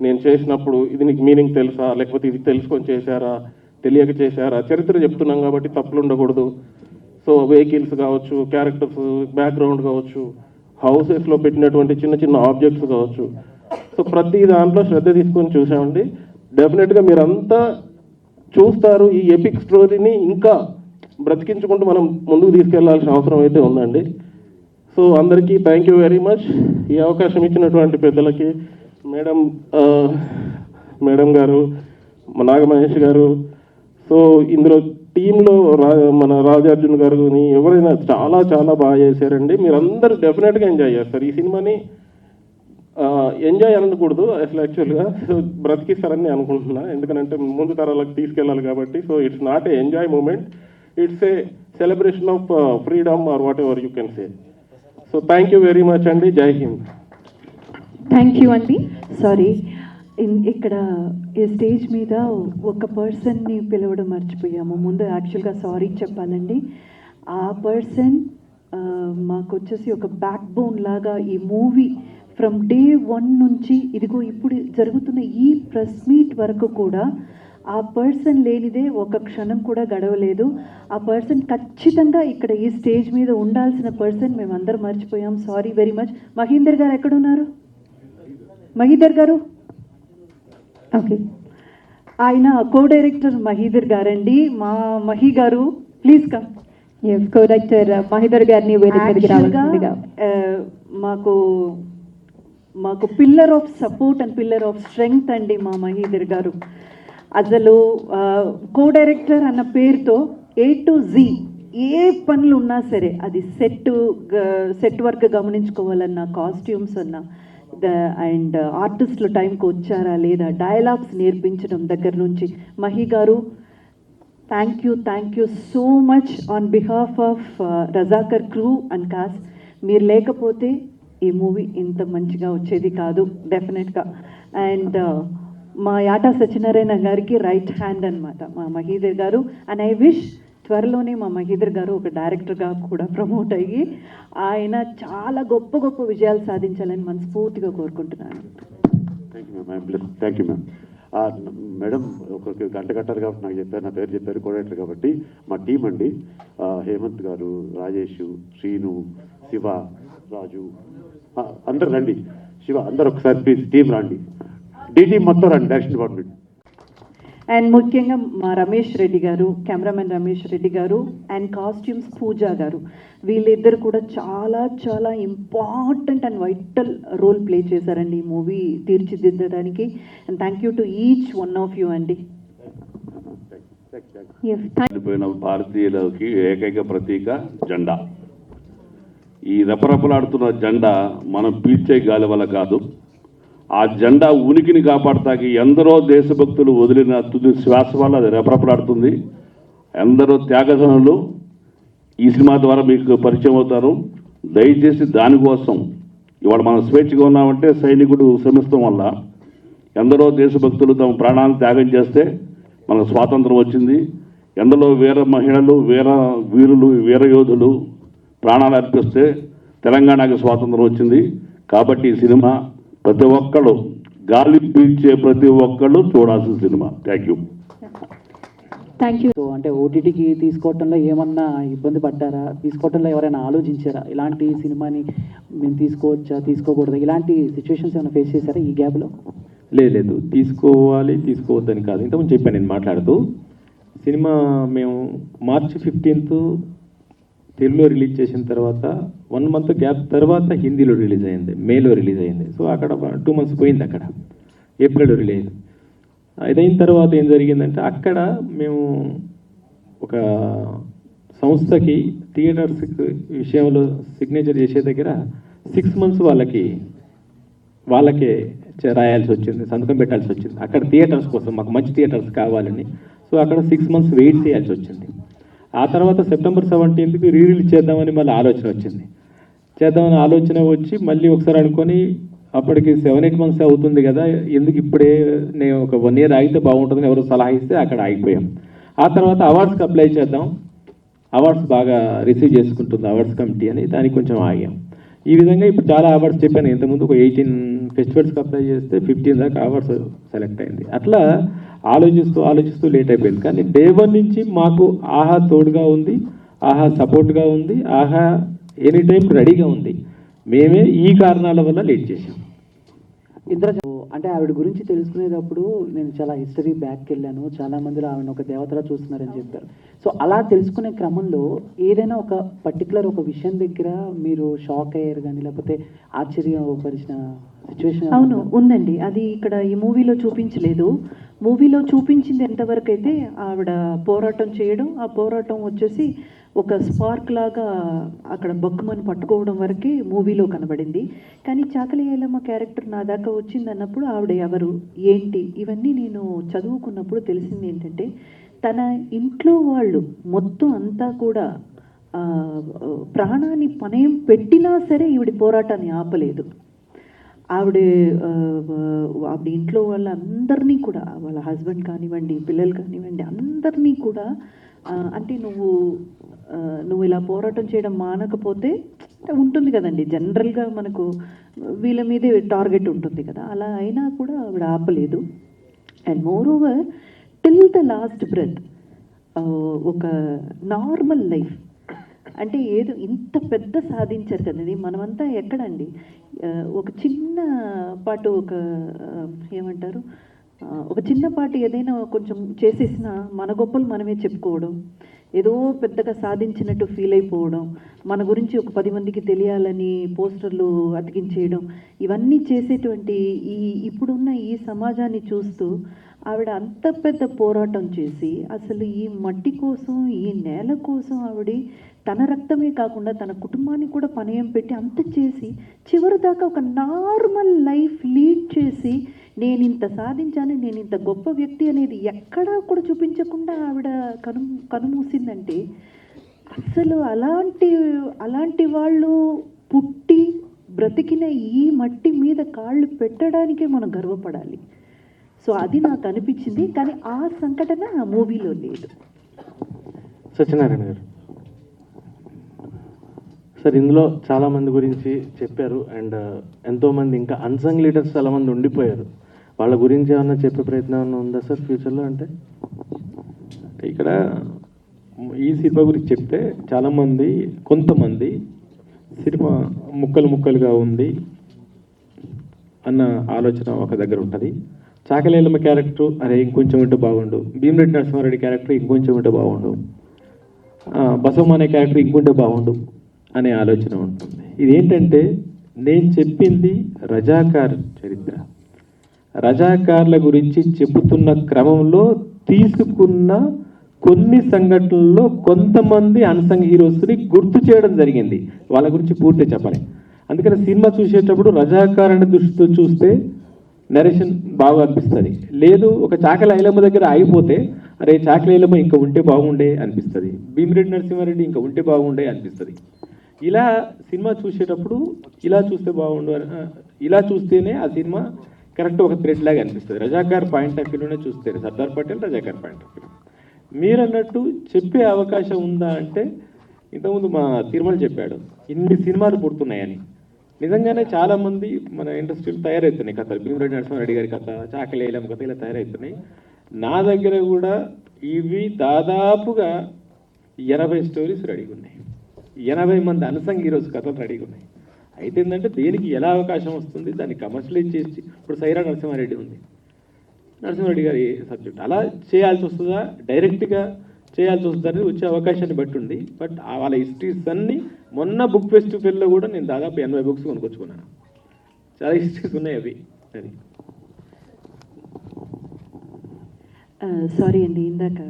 నేను చేసినప్పుడు ఇది నీకు మీనింగ్ తెలుసా లేకపోతే ఇది తెలుసుకొని చేశారా తెలియక చేశారా, చరిత్ర చెప్తున్నాం కాబట్టి తప్పులు ఉండకూడదు. సో వెహికల్స్ కావచ్చు, క్యారెక్టర్స్ బ్యాక్గ్రౌండ్ కావచ్చు, హౌసెస్లో పెట్టినటువంటి చిన్న చిన్న ఆబ్జెక్ట్స్ కావచ్చు, సో ప్రతి దాంట్లో శ్రద్ధ తీసుకొని చూసామండి. డెఫినెట్గా మీరంతా చూస్తారు. ఈ ఎపిక్ స్టోరీని ఇంకా బ్రతికించుకుంటూ మనం ముందుకు తీసుకెళ్లాల్సిన అవసరం అయితే ఉందండి. సో అందరికీ థ్యాంక్ యూ వెరీ మచ్. ఈ అవకాశం ఇచ్చినటువంటి పెద్దలకి, మేడం గారు, నాగమహేష్ గారు, సో ఇందులో టీంలో మన రాజార్జున్ గారుని ఎవరైనా చాలా చాలా బాగా చేశారండి. మీరందరూ డెఫినెట్గా ఎంజాయ్ చేస్తారు ఈ సినిమాని. ఎంజాయ్ అనకూడదు అసలు, యాక్చువల్గా బ్రతికిస్తారని అనుకుంటున్నా, ఎందుకంటే ముందు తరాలకు తీసుకెళ్ళాలి కాబట్టి. So it's not a enjoy moment, it's a celebration of freedom or whatever you can say. So thank you very much అండి. జై హింద్. థ్యాంక్ యూ అండి. సారీ, ఇక్కడ ఈ స్టేజ్ మీద ఒక పర్సన్ని పిలవడం మర్చిపోయాము. ముందు యాక్చువల్గా సారీ చెప్పాలండి. ఆ పర్సన్ మాకు వచ్చేసి ఒక బ్యాక్ బోన్ లాగా ఈ మూవీ ఫ్రమ్ డే 1 నుంచి ఇదిగో ఇప్పుడు జరుగుతున్న ఈ ప్రెస్ మీట్ వరకు కూడా ఆ పర్సన్ లేనిదే ఒక క్షణం కూడా గడవలేదు. ఆ పర్సన్ ఖచ్చితంగా ఇక్కడ ఈ స్టేజ్ మీద ఉండాల్సిన పర్సన్ మేమందరం మర్చిపోయాం. Sorry very much. మహీందర్ గారు ఎక్కడున్నారు? మహీధర్ గారు, ఓకే, ఆయన కో డైరెక్టర్ మహీధర్ గారండి. మా మహి గారు please come. Co director Mahidhar గారిని మాకు pillar of support and pillar of strength అండి మా మహీధర్ గారు. అసలు కో డైరెక్టర్ అన్న పేరుతో A to Z ఏ పనులు ఉన్నా సరే, అది సెట్ వర్క్ గమనించుకోవాలన్నా, కాస్ట్యూమ్స్ అన్నా అండ్ ఆర్టిస్టులు టైంకి వచ్చారా లేదా, డైలాగ్స్ నేర్పించడం దగ్గర నుంచి మహి గారు thank you so much on behalf of Razakar crew and cost. మీరు లేకపోతే ఈ మూవీ ఇంత మంచిగా వచ్చేది కాదు డెఫినెట్గా. అండ్ మా యాటా సత్యనారాయణ గారికి రైట్ హ్యాండ్ అనమాట మా మహీధర్ గారు. అండ్ ఐ విష్ త్వరలోనే మా మహీధర్ గారు ఒక డైరెక్టర్గా కూడా ప్రమోట్ అయ్యి ఆయన చాలా గొప్ప గొప్ప విజయాలు సాధించాలని మనస్ఫూర్తిగా కోరుకుంటున్నాను. Thank you ma'am. మేడం ఒకరికి గంట కట్టారు కాబట్టి నాకు చెప్పారు, నా పేరు చెప్పారు, కోఆర్డినేటర్ కాబట్టి. మా టీం అండి, హేమంత్ గారు, రాజేష్, శ్రీను, శివ, రాజు, అందరు రండి. శివ, అందరు ఒకసారి ప్లీజ్ టీం రండి. డీటీ మొత్తం రండి, డైరెక్షన్ డిపార్ట్మెంట్. అండ్ ముఖ్యంగా మా రమేష్ రెడ్డి గారు, కెమెరామెన్ రమేష్ రెడ్డి గారు, అండ్ కాస్ట్యూమ్స్ పూజా గారు, వీళ్ళిద్దరు కూడా చాలా చాలా important and vital role play చేశారండి ఈ మూవీ తీర్చిదిద్దడానికి. And thank you to each one of you అండి. భారతీయులకి ఏకైక ప్రతీక జెండా. ఈ రెపరెపలాడుతున్న జెండా మనం పీల్చే గాలి వల్ల కాదు, ఆ జెండా ఉనికిని కాపాడతాకి ఎందరో దేశభక్తులు వదిలిన తుది శ్వాస వల్ల అది రెపరెపలాడుతుంది. ఎందరో త్యాగధనులు ఈ సినిమా ద్వారా మీకు పరిచయం అవుతారు. దయచేసి దానికోసం ఇవాళ మనం స్వేచ్ఛగా ఉన్నామంటే సైనికుడు శ్రమిస్తాం వల్ల ఎందరో దేశభక్తులు తమ ప్రాణాలను త్యాగం చేస్తే మనకు స్వాతంత్రం వచ్చింది. ఎందరో వీర మహిళలు, వీరులు, వీరయోధులు ప్రాణాలు అర్పిస్తే తెలంగాణకి స్వాతంత్రం వచ్చింది. కాబట్టి ఈ సినిమా ప్రతి ఒక్కళ్ళు, గాలి పీల్చే ప్రతి ఒక్కళ్ళు చూడాల్సిన సినిమా. Thank you. అంటే ఓటీటీకి తీసుకోవటంలో ఏమన్నా ఇబ్బంది పడ్డారా? తీసుకోవటంలో ఎవరైనా ఆలోచించారా? ఇలాంటి సినిమాని మేము తీసుకోవచ్చా, తీసుకోకూడదా, ఇలాంటి సిచ్యువేషన్స్ ఏమైనా ఫేస్ చేశారా ఈ గ్యాప్లో? లేదు, తీసుకోవాలి తీసుకోవద్దని కాదు. ఇంతకుముందు చెప్పాను నేను మాట్లాడుతూ. సినిమా మేము March 15th తెలుగులో రిలీజ్ చేసిన తర్వాత 1 month గ్యాప్ తర్వాత హిందీలో రిలీజ్ అయింది, మేలో రిలీజ్ అయింది. సో అక్కడ 2 months పోయింది, అక్కడ ఏప్రిల్లో రిలీజ్. అదైన తర్వాత ఏం జరిగిందంటే అక్కడ మేము ఒక సంస్థకి థియేటర్స్ విషయంలో సిగ్నేచర్ చేసే దగ్గర 6 months వాళ్ళకే రాయాల్సి వచ్చింది, సంతకం పెట్టాల్సి వచ్చింది అక్కడ థియేటర్స్ కోసం. మాకు మంచి థియేటర్స్ కావాలని. సో అక్కడ 6 months వెయిట్ చేయాల్సి వచ్చింది. ఆ తర్వాత September 17th రిలీజ్ చేద్దామని మళ్ళీ ఆలోచన వచ్చింది. చేద్దామని ఆలోచన వచ్చి మళ్ళీ ఒకసారి అనుకొని అప్పటికి 7-8 months అవుతుంది కదా, ఎందుకు ఇప్పుడే నేను ఒక 1 year ఆగితే బాగుంటుందని ఎవరు సలహా ఇస్తే అక్కడ ఆగిపోయాం. ఆ తర్వాత అవార్డ్స్కి అప్లై చేద్దాం, అవార్డ్స్ బాగా రిసీవ్ చేసుకుంటుంది అవార్డ్స్ కమిటీ అని దానికి కొంచెం ఆగాం. ఈ విధంగా ఇప్పుడు చాలా అవార్డ్స్ చెప్పాను. ఇంతకుముందు ఒక 18 ఫెస్టివల్స్కి అప్లై చేస్తే 15 దాకా అవార్డ్స్ సెలెక్ట్ అయింది. అట్లా ఆలోచిస్తూ లేట్ అయిపోయింది. కానీ డే 1 నుంచి మాకు ఆహా తోడుగా ఉంది, ఆహా సపోర్ట్గా ఉంది, ఆహా ఎనీ టైం రెడీగా ఉంది. మేమే ఈ కారణాల వల్ల లేట్ చేసాం. ఇంద్రజ అంటే ఆవిడ గురించి తెలుసుకునేటప్పుడు నేను చాలా హిస్టరీ బ్యాక్కి వెళ్ళాను, చాలా మందిలో ఆవిడ ఒక దేవతలా చూస్తున్నారని చెప్పారు. సో అలా తెలుసుకునే క్రమంలో ఏదైనా ఒక పర్టికులర్ ఒక విషయం దగ్గర మీరు షాక్ అయ్యారు కానీ లేకపోతే ఆశ్చర్యపరిచిన సిచ్యువేషన్? అవును, ఉందండి. అది ఇక్కడ ఈ మూవీలో చూపించలేదు. మూవీలో చూపించింది ఎంతవరకు అయితే ఆవిడ పోరాటం చేయడం, ఆ పోరాటం వచ్చేసి ఒక స్పార్క్ లాగా అక్కడ బొక్కుమని పట్టుకోవడం వరకే మూవీలో కనబడింది. కానీ చాకలి ఐలమ్మ క్యారెక్టర్ నా దాకా వచ్చింది అన్నప్పుడు ఆవిడ ఎవరు ఏంటి ఇవన్నీ నేను చదువుకున్నప్పుడు తెలిసింది ఏంటంటే తన ఇంట్లో వాళ్ళు మొత్తం అంతా కూడా ప్రాణాన్ని పణయం పెట్టినా సరే ఈవిడ పోరాటాన్ని ఆపలేదు. ఆవిడ ఇంట్లో వాళ్ళందరినీ కూడా, వాళ్ళ హస్బెండ్ కానివ్వండి, పిల్లలు కానివ్వండి, అందరినీ కూడా అంటే నువ్వు ఇలా పోరాటం చేయడం మానకపోతే ఉంటుంది కదండి, జనరల్గా మనకు వీళ్ళ మీదే టార్గెట్ ఉంటుంది కదా, అలా అయినా కూడా ఆవిడ ఆపలేదు. And moreover till the last breath ఒక నార్మల్ లైఫ్ అంటే ఏదో ఇంత పెద్ద సాధించారు కదండి. మనమంతా ఎక్కడండి ఒక చిన్న పాటు ఏమంటారు ఒక చిన్నపాటి ఏదైనా కొంచెం చేసేసినా మన గొప్పలు మనమే చెప్పుకోవడం, ఏదో పెద్దగా సాధించినట్టు ఫీల్ అయిపోవడం, మన గురించి ఒక 10 మందికి తెలియాలని పోస్టర్లు అతికించేయడం, ఇవన్నీ చేసేటువంటి ఇప్పుడున్న ఈ సమాజాన్ని చూస్తూ ఆవిడ అంత పెద్ద పోరాటం చేసి అసలు ఈ మట్టి కోసం, ఈ నేల కోసం ఆవిడ తన రక్తమే కాకుండా తన కుటుంబాన్ని కూడా పణయం పెట్టి అంత చేసి చివరి దాకా ఒక నార్మల్ లైఫ్ లీడ్ చేసి నేను ఇంత సాధించాను, నేను ఇంత గొప్ప వ్యక్తి అనేది ఎక్కడా కూడా చూపించకుండా ఆవిడ కనుమూసిందంటే అసలు అలాంటి వాళ్ళు పుట్టి బ్రతికిన ఈ మట్టి మీద కాళ్ళు పెట్టడానికే మనం గర్వపడాలి. సో అది నాకు అనిపించింది. కానీ ఆ సంఘటన ఆ మూవీలో లేదు. సత్యనారాయణ గారు సార్, ఇందులో చాలామంది గురించి చెప్పారు అండ్ ఎంతోమంది ఇంకా అన్సంగ్ లీడర్స్ చాలామంది ఉండిపోయారు. వాళ్ళ గురించి ఏమన్నా చెప్పే ప్రయత్నం ఏమన్నా ఉందా సార్ ఫ్యూచర్లో? అంటే ఇక్కడ ఈ సినిమా గురించి చెప్తే కొంతమంది సినిమా ముక్కలుగా ఉంది అన్న ఆలోచన ఒక దగ్గర ఉంటుంది. చాకలేలమ్మ క్యారెక్టర్ అరే ఇంకొంచెం ఉంటే బాగుండు, భీమిరెడ్డి నరసింహారెడ్డి క్యారెక్టర్ ఇంకొంచెం ఉంటే బాగుండు, బసవమ్మ అనే క్యారెక్టర్ ఇంకొంటే బాగుండు అనే ఆలోచన ఉంటుంది. ఇదేంటంటే నేను చెప్పింది రజాకార్ చరిత్ర. రజాకార్ల గురించి చెబుతున్న క్రమంలో తీసుకున్న కొన్ని సంఘటనల్లో కొంతమంది అన్సంగ్ హీరోస్ని గుర్తు చేయడం జరిగింది. వాళ్ళ గురించి పూర్తి చెప్పాలి. అందుకని సినిమా చూసేటప్పుడు రజాకార్ అనే దృష్టితో చూస్తే నరేషన్ బాగా అనిపిస్తుంది. లేదు ఒక చాకలి ఐలమ్మ దగ్గర ఆగిపోతే అరే చాకలి ఐలమ్మ ఇంకా ఉంటే బాగుండే అనిపిస్తుంది, భీమిరెడ్డి నరసింహారెడ్డి ఇంకా ఉంటే బాగుండే అనిపిస్తుంది. ఇలా సినిమా చూసేటప్పుడు ఇలా చూస్తే బాగుండు, ఇలా చూస్తేనే ఆ సినిమా కరెక్ట్ ఒక థ్రెడ్ లాగా అనిపిస్తుంది. రజాకార్ పాయింట్ ఆఫ్ వ్యూలోనే చూస్తే Sardar Patel Razakar point of view. మీరు అన్నట్టు చెప్పే అవకాశం ఉందా అంటే ఇంతకుముందు మా తిరుమల చెప్పాడు ఇన్ని సినిమాలు పుడుతున్నాయని. నిజంగానే చాలామంది మన ఇండస్ట్రీలో తయారవుతున్నాయి కథలు. భీమిరెడ్డి నరసింహారెడ్డి గారి కథ, చాకలి ఐలమ్మ కథ ఇలా తయారవుతున్నాయి. నా దగ్గర కూడా ఇవి దాదాపుగా 80 స్టోరీస్ రెడీగా ఉన్నాయి. 80 మంది అన్సంగ్ హీరోస్ కథలు రెడీగా ఉన్నాయి. అయితే ఏంటంటే దేనికి ఎలా అవకాశం వస్తుంది, దాన్ని కమర్షియలైజ్ చేసి ఇప్పుడు సైరా నరసింహారెడ్డి ఉంది, నరసింహారెడ్డి గారి సబ్జెక్ట్ అలా చేయాల్సి వస్తుందా, డైరెక్ట్గా చేయాల్సి వస్తుంది, వచ్చే అవకాశాన్ని బట్టి ఉంది. బట్ వాళ్ళ హిస్టరీస్ అన్నీ మొన్న బుక్ ఫెస్టివల్లో కూడా నేను దాదాపు 80 బుక్స్ కొనుక్కొచ్చుకున్నాను. చాలా హిస్టరీస్ ఉన్నాయి అవి. అది సారీ అండి, ఇందాక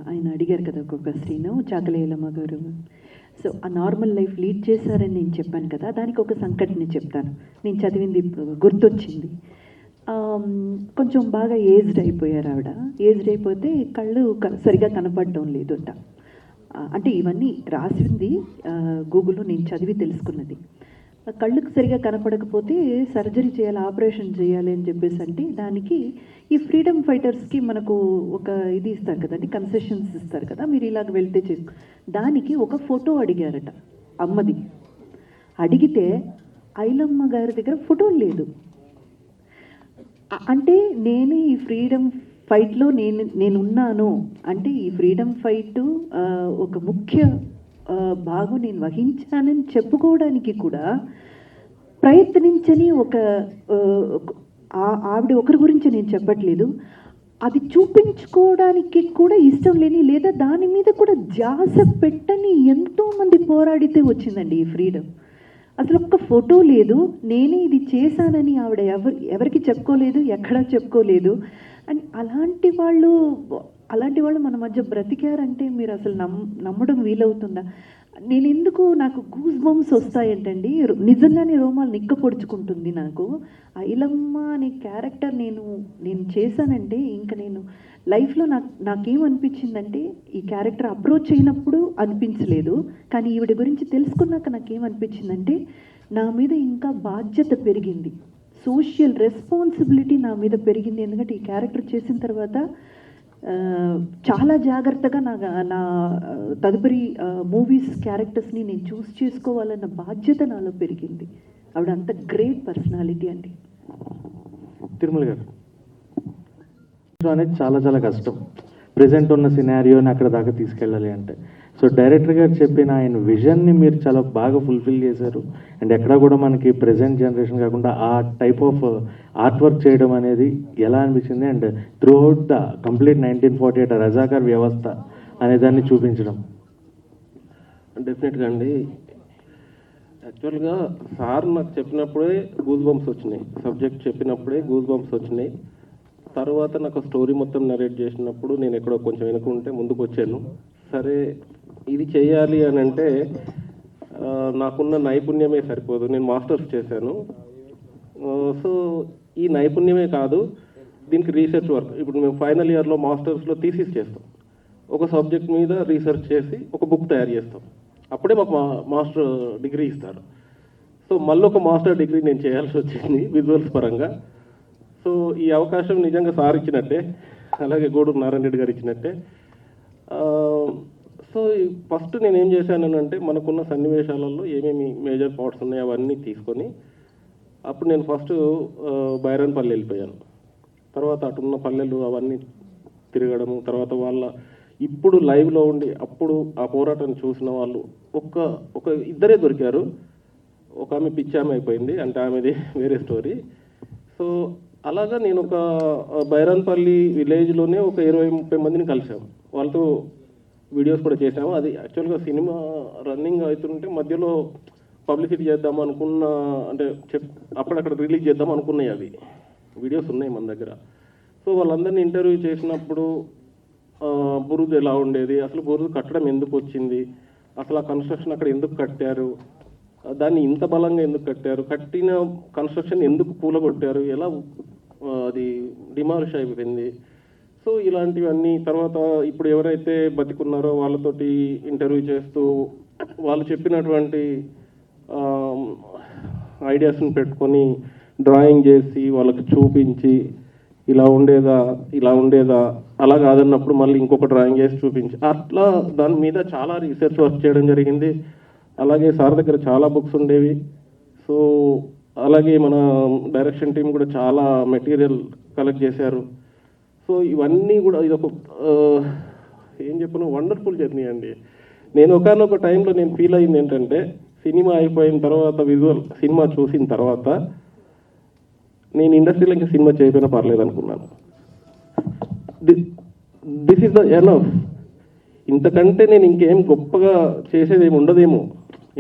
ఆయన అడిగారు కదా ఒక క్వశ్చన్, చాకలేలమ్మ గారు. సో ఆ నార్మల్ లైఫ్ లీడ్ చేశారని నేను చెప్పాను కదా, దానికి ఒక సంఘటన చెప్తాను. నేను చదివింది ఇప్పుడు గుర్తొచ్చింది. కొంచెం బాగా ఏజ్డ్ అయిపోయారు ఆవిడ. ఏజ్డ్ అయిపోతే కళ్ళు సరిగా కనపడడం లేదుట. అంటే ఇవన్నీ రాసింది గూగుల్లో నేను చదివి తెలుసుకున్నది. కళ్ళకు సరిగా కనపడకపోతే సర్జరీ చేయాలి, ఆపరేషన్ చేయాలి అని చెప్పేసి అంటే దానికి ఈ ఫ్రీడమ్ ఫైటర్స్కి మనకు ఒక ఇది ఇస్తారు కదండి, కన్సెషన్స్ ఇస్తారు కదా, మీరు ఇలాగ వెళ్తే దానికి ఒక ఫోటో అడిగారట అమ్మది. అడిగితే ఐలమ్మ గారి దగ్గర ఫోటో లేదు. అంటే నేను ఈ ఫ్రీడమ్ ఫైట్లో నేనున్నాను అంటే ఈ ఫ్రీడమ్ ఫైట్ ఒక ముఖ్య భాగం నేను వహించానని చెప్పుకోవడానికి కూడా ప్రయత్నించని ఒక ఆవిడ ఒకరి గురించి నేను చెప్పట్లేదు, అది చూపించుకోవడానికి కూడా ఇష్టం లేని లేదా దాని మీద కూడా ధ్యాస పెట్టని ఎంతోమంది పోరాడితే వచ్చిందండి ఈ ఫ్రీడమ్. అసలు ఒక్క ఫోటో లేదు, నేనే ఇది చేశానని ఆవిడ ఎవరికి చెప్పుకోలేదు, ఎక్కడా చెప్పుకోలేదు. అండ్ అలాంటి వాళ్ళు మన మధ్య బ్రతికారంటే మీరు అసలు నమ్మడం వీలవుతుందా? నేను ఎందుకు నాకు గూస్ బంప్స్ వస్తాయంటండి, నిజంగానే రోమాలు నిక్క పొడుచుకుంటుంది నాకు. ఐలమ్మ అనే క్యారెక్టర్ నేను చేశానంటే ఇంకా నేను లైఫ్లో నాకేమనిపించిందంటే ఈ క్యారెక్టర్ అప్రోచ్ అయినప్పుడు అనిపించలేదు, కానీ ఈవిడ గురించి తెలుసుకున్నాక నాకేమనిపించిందంటే నా మీద ఇంకా బాధ్యత పెరిగింది, సోషల్ రెస్పాన్సిబిలిటీ నా మీద పెరిగింది. ఎందుకంటే ఈ క్యారెక్టర్ చేసిన తర్వాత చాలా జాగ్రత్తగా నా తదుపరి మూవీస్ క్యారెక్టర్స్ని నేను చూస్ చేసుకోవాలన్న బాధ్యత నాలో పెరిగింది. ఆవిడ అంత గ్రేట్ పర్సనాలిటీ అండి. తిరుమల గారు అనేది చాలా చాలా కష్టం, ప్రజెంట్ ఉన్న సినారియోని అక్కడ దాకా తీసుకెళ్ళాలి అంటే. సో డైరెక్టర్ గారు చెప్పిన ఆయన విజన్ని మీరు చాలా బాగా ఫుల్ఫిల్ చేశారు. అండ్ ఎక్కడ కూడా మనకి ప్రజెంట్ జనరేషన్ కాకుండా ఆ టైప్ ఆఫ్ ఆర్ట్ వర్క్ చేయడం అనేది ఎలా అనిపించింది? And through out the complete 1948 Razakar వ్యవస్థ అనే దాన్ని చూపించడం. డెఫినెట్గా అండి, యాక్చువల్గా సార్ నాకు చెప్పినప్పుడే గూస్ బంప్స్ వచ్చినాయి, సబ్జెక్ట్ చెప్పినప్పుడే గూస్ బంప్స్ వచ్చినాయి. తర్వాత నాకు స్టోరీ మొత్తం నరేట్ చేసినప్పుడు నేను ఎక్కడో కొంచెం వెనుకుంటే ముందుకు వచ్చాను. సరే ఇది చేయాలి అని అంటే నాకున్న నైపుణ్యమే సరిపోదు, నేను మాస్టర్స్ చేశాను. సో ఈ నైపుణ్యమే కాదు, దీనికి రీసెర్చ్ వర్క్. ఇప్పుడు మేము ఫైనల్ ఇయర్లో మాస్టర్స్లో థీసిస్ చేస్తాం, ఒక సబ్జెక్ట్ మీద రీసెర్చ్ చేసి ఒక బుక్ తయారు చేస్తాం, అప్పుడే మాకు మాస్టర్ డిగ్రీ ఇస్తారు. సో మళ్ళీ ఒక మాస్టర్ డిగ్రీ నేను చేయాల్సి వచ్చింది విజువల్స్ పరంగా. సో ఈ అవకాశం నిజంగా సార్ ఇచ్చినట్టే, అలాగే గూడూరు నారాయణ రెడ్డి గారు ఇచ్చినట్టే. సో ఫస్ట్ నేను ఏం చేశాను అంటే మనకున్న సన్నివేశాలలో ఏమేమి మేజర్ పార్ట్స్ ఉన్నాయో అవన్నీ తీసుకొని అప్పుడు నేను ఫస్ట్ బైరన్పల్లి వెళ్ళిపోయాను. తర్వాత అటున్న పల్లెలు అవన్నీ తిరగడము, తర్వాత వాళ్ళ ఇప్పుడు లైవ్లో ఉండి అప్పుడు ఆ పోరాటాన్ని చూసిన వాళ్ళు ఒక ఇద్దరే దొరికారు. ఒక ఆమె పిచ్చామె అయిపోయింది, అంటే ఆమెది వేరే స్టోరీ. సో అలాగా నేను ఒక బైరాన్పల్లి విలేజ్లోనే ఒక 20-30 మందిని కలిసాము, వాళ్ళతో వీడియోస్ కూడా చేసాము. అది యాక్చువల్గా సినిమా రన్నింగ్ అవుతుంటే మధ్యలో పబ్లిసిటీ చేద్దాం అనుకున్న, అంటే అప్పుడక్కడ రిలీజ్ చేద్దాం అనుకున్నాయి, అవి వీడియోస్ ఉన్నాయి మన దగ్గర. సో వాళ్ళందరినీ ఇంటర్వ్యూ చేసినప్పుడు బురుజు ఎలా ఉండేది, అసలు బురుజు కట్టడం ఎందుకు వచ్చింది, అసలు ఆ కన్స్ట్రక్షన్ అక్కడ ఎందుకు కట్టారు, దాన్ని ఇంత బలంగా ఎందుకు కట్టారు, కట్టిన కన్స్ట్రక్షన్ ఎందుకు కూలగొట్టారు, ఎలా అది డిమాలిష్ అయిపోయింది. సో ఇలాంటివన్నీ. తర్వాత ఇప్పుడు ఎవరైతే బతికున్నారో వాళ్ళతోటి ఇంటర్వ్యూ చేస్తూ వాళ్ళు చెప్పినటువంటి ఐడియాస్ని పెట్టుకొని డ్రాయింగ్ చేసి వాళ్ళకి చూపించి ఇలా ఉండేదా అలా కాదన్నప్పుడు మళ్ళీ ఇంకొక డ్రాయింగ్ చేసి చూపించి అట్లా దాని మీద చాలా రీసెర్చ్ వర్క్ చేయడం జరిగింది. అలాగే సార్ దగ్గర చాలా బుక్స్ ఉండేవి. సో అలాగే మన డైరెక్షన్ టీం కూడా చాలా మెటీరియల్ కలెక్ట్ చేశారు. సో ఇవన్నీ కూడా ఇదొక ఏం చెప్పను వండర్ఫుల్ జర్నీ అండి. నేను ఒకనొక టైంలో నేను ఫీల్ అయింది ఏంటంటే, సినిమా అయిపోయిన తర్వాత విజువల్ సినిమా చూసిన తర్వాత నేను ఇండస్ట్రీలో ఇంకా సినిమా చేయకపోయినా పర్లేదు అనుకున్నాను. This is the enough. ఇంతకంటే నేను ఇంకేం గొప్పగా చేసేది ఏమి ఉండదేమో.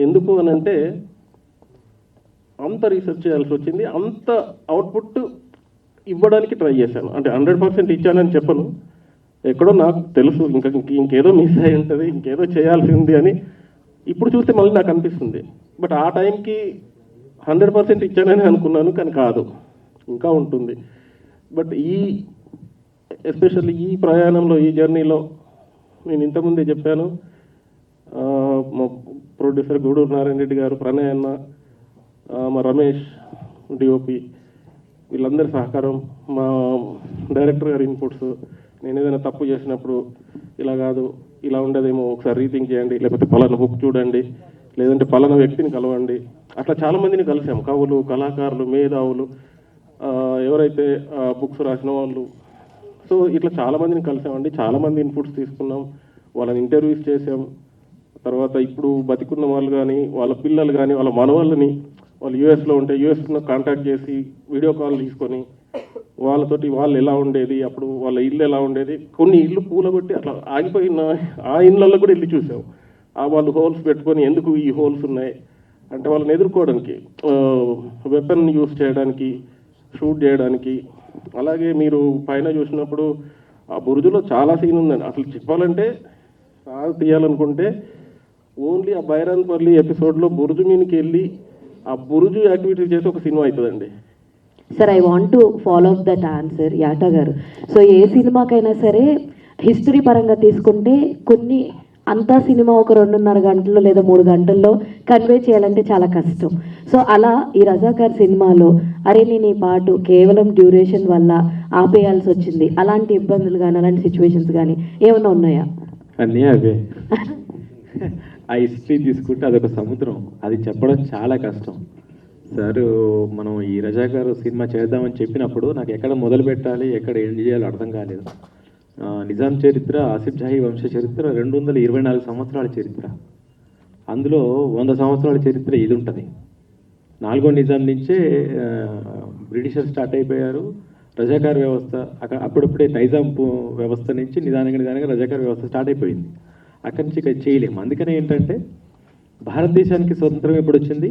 ఎందుకు అని అంటే అంత రీసెర్చ్ చేయాల్సి వచ్చింది, అంత అవుట్పుట్ ఇవ్వడానికి ట్రై చేశాను. అంటే 100% ఇచ్చానని చెప్పను, ఎక్కడో నాకు తెలుసు ఇంకేదో మిస్ అయి ఉంటుంది, ఇంకేదో చేయాల్సి ఉంది అని ఇప్పుడు చూస్తే మళ్ళీ నాకు అనిపిస్తుంది. బట్ ఆ టైంకి 100% ఇచ్చానని అనుకున్నాను, కానీ కాదు, ఇంకా ఉంటుంది. బట్ ఎస్పెషల్లీ ఈ ప్రయాణంలో, ఈ జర్నీలో నేను ఇంతకుముందే చెప్పాను, మా ప్రొడ్యూసర్ గూడూరు నారాయణ రెడ్డి గారు, ప్రణయ్ అన్న, మా రమేష్ డిఓపి, వీళ్ళందరి సహకారం, మా డైరెక్టర్ గారి ఇన్పుట్స్, నేను ఏదైనా తప్పు చేసినప్పుడు ఇలా కాదు ఇలా ఉండదేమో ఒకసారి రీథింక్ చేయండి, లేకపోతే పలానా బుక్ చూడండి, లేదంటే పలానా వ్యక్తిని కలవండి, అట్లా చాలామందిని కలిసాం. కవులు, కళాకారులు, మేధావులు, ఎవరైతే బుక్స్ రాసిన వాళ్ళు, సో ఇట్లా చాలామందిని కలిసామండి. చాలామంది ఇన్పుట్స్ తీసుకున్నాం, వాళ్ళని ఇంటర్వ్యూస్ చేసాం. తర్వాత ఇప్పుడు బతికున్న వాళ్ళు కానీ, వాళ్ళ పిల్లలు కానీ, వాళ్ళ మనవాళ్ళని, వాళ్ళు యూఎస్లో ఉంటే యూఎస్లో కాంటాక్ట్ చేసి వీడియో కాల్ తీసుకొని వాళ్ళతోటి వాళ్ళు ఎలా ఉండేది, అప్పుడు వాళ్ళ ఇల్లు ఎలా ఉండేది, కొన్ని ఇల్లు కూలగొట్టి అట్లా ఆగిపోయిన ఆ ఇళ్ళల్లో కూడా వెళ్ళి చూసాం. వాళ్ళు హోల్స్ పెట్టుకొని ఎందుకు ఈ హోల్స్ ఉన్నాయి అంటే వాళ్ళని ఎదుర్కోవడానికి, వెపన్ యూస్ చేయడానికి, షూట్ చేయడానికి. అలాగే మీరు పైన చూసినప్పుడు ఆ బురుజులో చాలా సీన్ ఉందండి. అసలు చెప్పాలంటే తీయాలనుకుంటే ఓన్లీ ఆ బైరాన్పల్లి ఎపిసోడ్లో బురుజు మీదకి వెళ్ళి ఆ బురుజు యాక్టివిటీ చేసి ఒక సినిమా అవుతుందండి. Sir, I want to follow up that answer Yata గారు. సో ఏ సినిమాకైనా సరే హిస్టరీ పరంగా తీసుకుంటే కొన్ని అంతా సినిమా ఒక 2.5 గంటల్లో లేదా 3 గంటల్లో కన్వే చేయాలంటే చాలా కష్టం. సో అలా ఈ రజాకార్ సినిమాలో అరే నేను ఈ పాటు కేవలం డ్యూరేషన్ వల్ల ఆపేయాల్సి వచ్చింది, అలాంటి ఇబ్బందులు కానీ అలాంటి సిచ్యువేషన్స్ కానీ ఏమైనా ఉన్నాయా? అన్నీ అవే. ఆ హిస్టరీ తీసుకుంటే అదొక సముద్రం, అది చెప్పడం చాలా కష్టం. సార్, మనం ఈ రజాకార్ సినిమా చేద్దామని చెప్పినప్పుడు నాకు ఎక్కడ మొదలు పెట్టాలి, ఎక్కడ ఎండ్ చేయాలో అర్థం కాలేదు. నిజాం చరిత్ర, ఆసిఫ్ జాహీ వంశ చరిత్ర 224 సంవత్సరాల చరిత్ర. అందులో 100 సంవత్సరాల చరిత్ర ఇది ఉంటుంది. 4వ నిజాం నుంచే బ్రిటిషర్ స్టార్ట్ అయిపోయారు. రజాకార్ వ్యవస్థ అప్పుడప్పుడే నైజాం వ్యవస్థ నుంచి నిదానంగా రజాకార్ వ్యవస్థ స్టార్ట్ అయిపోయింది. అక్కడి నుంచి ఇక చేయలేము. అందుకనే ఏంటంటే భారతదేశానికి స్వతంత్రం ఎప్పుడు వచ్చింది,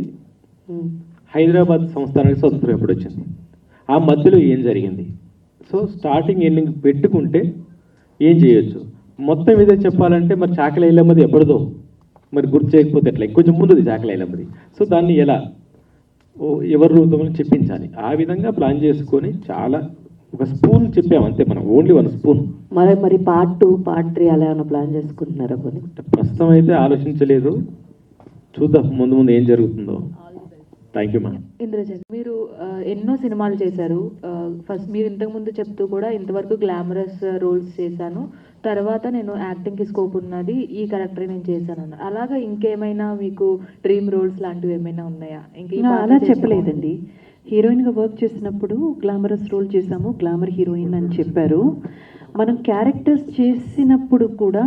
హైదరాబాద్ సంస్థానానికి స్వతంత్రం ఎప్పుడు వచ్చింది, ఆ మధ్యలో ఏం జరిగింది. సో స్టార్టింగ్ ఎండింగ్ పెట్టుకుంటే ఏం చేయొచ్చు. మొత్తం ఇదే చెప్పాలంటే మరి చాకలి ఐలమ్మది ఎప్పటిదో మరి గుర్తు చేయకపోతే ఎట్లా, కొంచెం ముందుది చాకలి ఐలమ్మది. సో దాన్ని ఎలా ఎవరి రూపంలో చెప్పించాలి, ఆ విధంగా ప్లాన్ చేసుకొని చాలా ఒక స్పూన్ చెప్పాము అంతే, మనం ఓన్లీ 1 స్పూన్. మరి పార్ట్ 2, పార్ట్ 3 అలా ఏమైనా ప్లాన్ చేసుకుంటున్నారా? కొన్ని ప్రస్తుతం అయితే ఆలోచించలేదు, చూద్దాం ముందు ఏం జరుగుతుందో. Thank you ma'am. ఇంద్రజ, మీరు ఎన్నో సినిమాలు చేశారు. ఫస్ట్ మీరు ఇంతకుముందు చెప్తూ కూడా ఇంతవరకు గ్లామరస్ రోల్స్ చేశాను, తర్వాత నేను యాక్టింగ్కి స్కోప్ ఉన్నది, ఈ క్యారెక్టర్ నేను చేశాను అన్న. అలాగా ఇంకేమైనా మీకు డ్రీమ్ రోల్స్ లాంటివి ఏమైనా ఉన్నాయా? అలా చెప్పలేదండి. హీరోయిన్గా వర్క్ చేసినప్పుడు గ్లామరస్ రోల్ చేశాము, గ్లామర్ హీరోయిన్ అని చెప్పారు. మనం క్యారెక్టర్స్ చేసినప్పుడు కూడా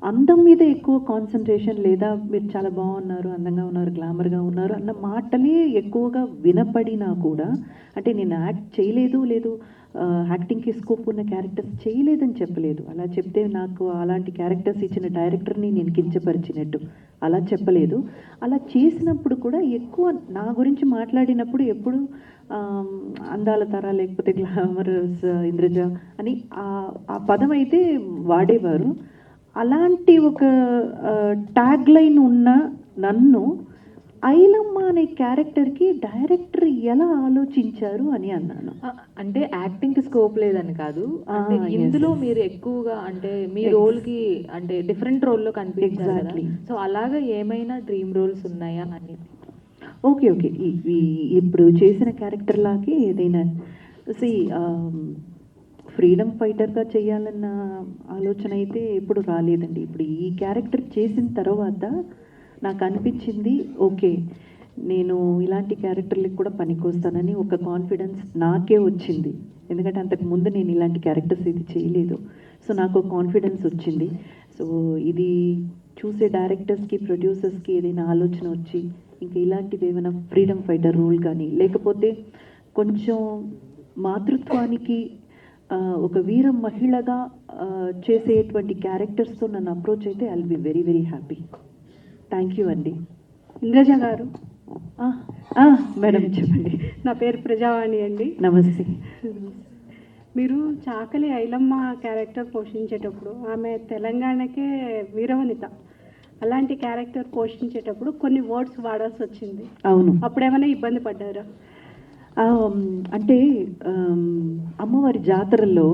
అందం మీద ఎక్కువ కాన్సన్ట్రేషన్, లేదా మీరు చాలా బాగున్నారు, అందంగా ఉన్నారు, గ్లామర్గా ఉన్నారు అన్న మాటలే ఎక్కువగా వినపడినా కూడా, అంటే నేను యాక్ట్ చేయలేదు, లేదు యాక్టింగ్కి స్కోప్ ఉన్న క్యారెక్టర్స్ చేయలేదని చెప్పలేదు. అలా చెప్తే నాకు అలాంటి క్యారెక్టర్స్ ఇచ్చిన డైరెక్టర్ని నేను కించపరిచినట్టు అలా చెప్పలేదు. అలా చేసినప్పుడు కూడా ఎక్కువ నా గురించి మాట్లాడినప్పుడు ఎప్పుడు అందాల తర, లేకపోతే గ్లామరస్ ఇంద్రజ అని ఆ పదం అయితే వాడేవారు. అలాంటి ఒక ట్యాగ్ లైన్ ఉన్న నన్ను ఐలమ్మ అనే క్యారెక్టర్కి డైరెక్టర్ ఎలా ఆలోచించారు అని అన్నాను. అంటే యాక్టింగ్కి స్కోప్ లేదని కాదు, అంటే ఇందులో మీరు ఎక్కువగా అంటే మీ రోల్కి అంటే డిఫరెంట్ రోల్లో కనిపించారు. సో అలాగా ఏమైనా డ్రీమ్ రోల్స్ ఉన్నాయా అని? ఓకే, ఇప్పుడు చేసిన క్యారెక్టర్ లాగే ఏదైనా ఫ్రీడమ్ ఫైటర్గా చేయాలన్న ఆలోచన అయితే ఎప్పుడు రాలేదండి. ఇప్పుడు ఈ క్యారెక్టర్ చేసిన తర్వాత నాకు అనిపించింది, ఓకే నేను ఇలాంటి క్యారెక్టర్లకు కూడా పనికొస్తానని ఒక కాన్ఫిడెన్స్ నాకే వచ్చింది. ఎందుకంటే అంతకు ముందు నేను ఇలాంటి క్యారెక్టర్స్ ఇది చేయలేదు. సో నాకు కాన్ఫిడెన్స్ వచ్చింది. సో ఇది చూసే డైరెక్టర్స్కి, ప్రొడ్యూసర్స్కి ఏదైనా ఆలోచన వచ్చి ఇంకా ఇలాంటిది ఏమైనా ఫ్రీడమ్ ఫైటర్ రోల్ కానీ, లేకపోతే కొంచెం మాతృత్వానికి ఒక వీర మహిళగా చేసేటువంటి క్యారెక్టర్స్తో నన్ను అప్రోచ్ అయితే I will be very very happy. Thank you అండి. ఇంద్రజ గారు, మేడం చెప్పండి. నా పేరు ప్రజావాణి అండి. నమస్తే. మీరు చాకలి ఐలమ్మ క్యారెక్టర్ పోషించేటప్పుడు ఆమె తెలంగాణకే వీరవనిత, అలాంటి క్యారెక్టర్ పోషించేటప్పుడు కొన్ని వర్డ్స్ వాడాల్సి వచ్చింది. అవును. అప్పుడేమైనా ఇబ్బంది పడ్డారా? అంటే అమ్మవారి జాతరలో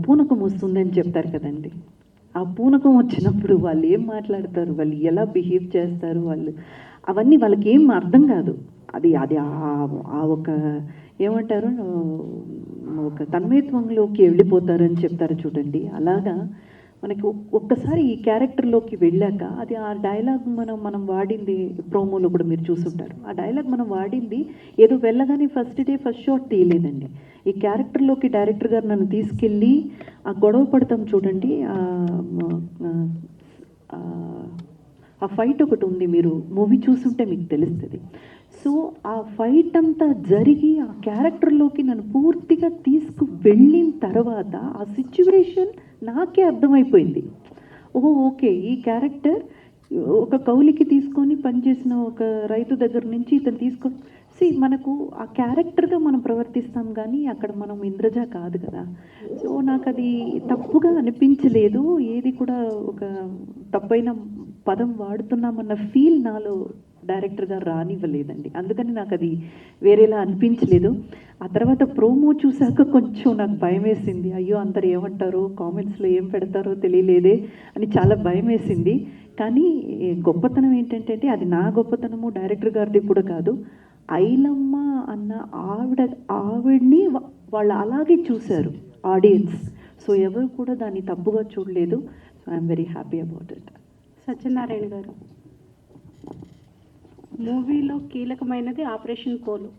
పూనకం వస్తుందని చెప్తారు కదండి. ఆ పూనకం వచ్చినప్పుడు వాళ్ళు ఏం మాట్లాడతారు, వాళ్ళు ఎలా బిహేవ్ చేస్తారు, వాళ్ళు అవన్నీ వాళ్ళకి ఏం అర్థం కాదు. అది అది ఆ ఒక ఏమంటారు, ఒక తన్మయత్వంలోకి వెళ్ళిపోతారని చెప్తారు చూడండి. అలాగా మనకి ఒక్కసారి ఈ క్యారెక్టర్లోకి వెళ్ళాక అది ఆ డైలాగ్ మనం వాడింది ప్రోమోలో కూడా మీరు చూసుంటారు. ఆ డైలాగ్ మనం వాడింది ఏదో వెళ్ళగానే ఫస్ట్ డే ఫస్ట్ షాట్ తీయలేదండి. ఈ క్యారెక్టర్లోకి డైరెక్టర్ గారు నన్ను తీసుకెళ్ళి ఆ గొడవ పడతాం చూడండి, ఆ ఫైట్ ఒకటి ఉంది, మీరు మూవీ చూసుంటే మీకు తెలుస్తుంది. సో ఆ ఫైట్ అంతా జరిగి ఆ క్యారెక్టర్లోకి నన్ను పూర్తిగా తీసుకువెళ్ళిన తర్వాత ఆ సిచ్యువేషన్ నాకే అర్థమైపోయింది. ఓకే, ఈ క్యారెక్టర్ ఒక కౌలికి తీసుకొని పనిచేసిన ఒక రైతు దగ్గర నుంచి ఇతను తీసుకొని మనకు ఆ క్యారెక్టర్గా మనం ప్రవర్తిస్తాం, కానీ అక్కడ మనం ఇంద్రజ కాదు కదా. సో నాకు అది తప్పుగా అనిపించలేదు, ఏది కూడా ఒక తప్పైన పదం వాడుతున్నామన్న ఫీల్ నాలో డైరెక్టర్ గారు రానివ్వలేదండి. అందుకని నాకు అది వేరేలా అనిపించలేదు. ఆ తర్వాత ప్రోమో చూశాక కొంచెం నాకు భయం వేసింది. అయ్యో అందరు ఏమంటారో, కామెంట్స్లో ఏం పెడతారో తెలియలేదే అని చాలా భయం వేసింది. కానీ గొప్పతనం ఏంటంటే అది నా గొప్పతనము డైరెక్టర్ గారిది కూడా కాదు. ఐలమ్మ అన్న ఆవిడ్ని వాళ్ళు అలాగే చూశారు ఆడియన్స్. సో ఎవరు కూడా దాన్ని తప్పుగా చూడలేదు. So I'm very happy about it. Satyanarayana గారు, మూవీలో కీలకమైనది ఆపరేషన్ పోలో.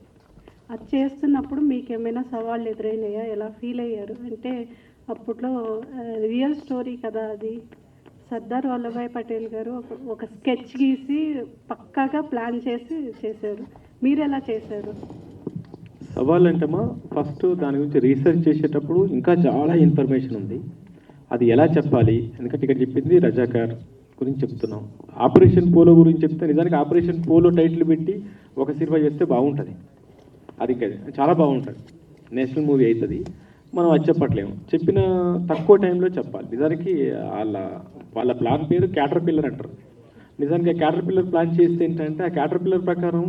అది చేస్తున్నప్పుడు మీకు ఏమైనా సవాళ్ళు ఎదురైనాయా? ఎలా ఫీల్ అయ్యారు? అంటే అప్పట్లో రియల్ స్టోరీ కదా అది. సర్దార్ వల్లభాయ్ పటేల్ గారు ఒక స్కెచ్ గీసి పక్కాగా ప్లాన్ చేసి చేశారు. మీరు ఎలా చేశారు? సవాల్ అంటేమా, ఫస్ట్ దాని గురించి రీసెర్చ్ చేసేటప్పుడు ఇంకా చాలా ఇన్ఫర్మేషన్ ఉంది, అది ఎలా చెప్పాలి. ఎందుకంటే ఇక్కడ చెప్పింది రజాకార్ గురించి చెప్తున్నాం, ఆపరేషన్ పోలో గురించి చెప్తే నిజానికి ఆపరేషన్ పోలో టైటిల్ పెట్టి ఒక సినిమా చేస్తే బాగుంటుంది. అది చాలా బాగుంటుంది, నేషనల్ మూవీ అవుతుంది. మనం అది చెప్పట్లేము, చెప్పిన తక్కువ టైంలో చెప్పాలి. నిజానికి వాళ్ళ ప్లాన్ పేరు క్యాటర్ పిల్లర్ అంటారు. నిజానికి ఆ క్యాటర్ పిల్లర్ ప్లాన్ చేస్తే ఏంటంటే ఆ క్యాటర్ పిల్లర్ ప్రకారం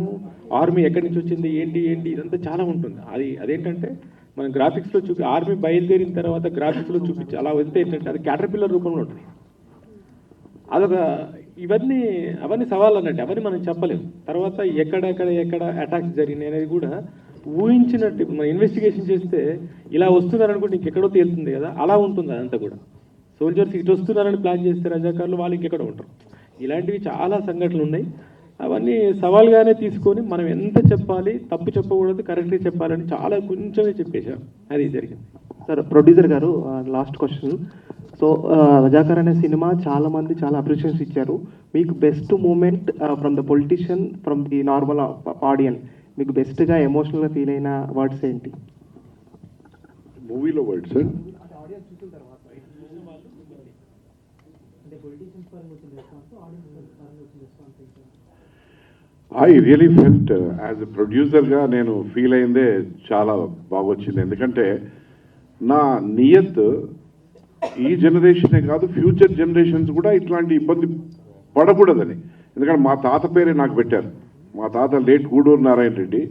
ఆర్మీ ఎక్కడి నుంచి వచ్చింది, ఏంటి ఇదంతా చాలా ఉంటుంది. అదేంటంటే మనం గ్రాఫిక్స్లో ఆర్మీ బయలుదేరిన తర్వాత గ్రాఫిక్స్లో చూపించి అలా వెళ్తే ఏంటంటే అది క్యాటర్ పిల్లర్ రూపంలో ఉంటుంది. అవన్నీ సవాళ్ళు అన్నట్టు, అవన్నీ మనం చెప్పలేము. తర్వాత ఎక్కడ అటాక్స్ జరిగినాయి అనేది కూడా ఊహించినట్టు మనం ఇన్వెస్టిగేషన్ చేస్తే ఇలా వస్తున్నారనుకుంటే ఇంకెక్కడో తేలుతుంది కదా, అలా ఉంటుంది అదంతా కూడా. సోల్జర్స్ ఇటు వస్తున్నారని ప్లాన్ చేస్తే రజాకారులు వాళ్ళు ఇంకెక్కడో ఉంటారు. ఇలాంటివి చాలా సంఘటనలు ఉన్నాయి. అవన్నీ సవాల్గానే తీసుకొని మనం ఎంత చెప్పాలి, తప్పు చెప్పకూడదు, కరెక్ట్గా చెప్పాలని చాలా కొంచెమే చెప్పేశాం. అది జరిగింది. సార్, ప్రొడ్యూసర్ గారు, లాస్ట్ క్వశ్చన్. సో రజాకార్ అనే సినిమా చాలా మంది చాలా అప్రిషియేషన్స్ ఇచ్చారు. మీకు best moment from the politician, from the normal audience, మీకు బెస్ట్గా ఎమోషనల్గా ఫీల్ అయిన వర్డ్స్ ఏంటి? మూవీలో words I really felt as a ప్రొడ్యూసర్గా నేను ఫీల్ అయిందే చాలా బాగా వచ్చింది. ఎందుకంటే నా నియత్ ఈ జనరేషనే కాదు, ఫ్యూచర్ జనరేషన్స్ కూడా ఇట్లాంటి ఇబ్బంది పడకూడదని. ఎందుకంటే మా తాత పేరే నాకు పెట్టారు. మా తాత లేట్ గూడూరు నారాయణ రెడ్డి.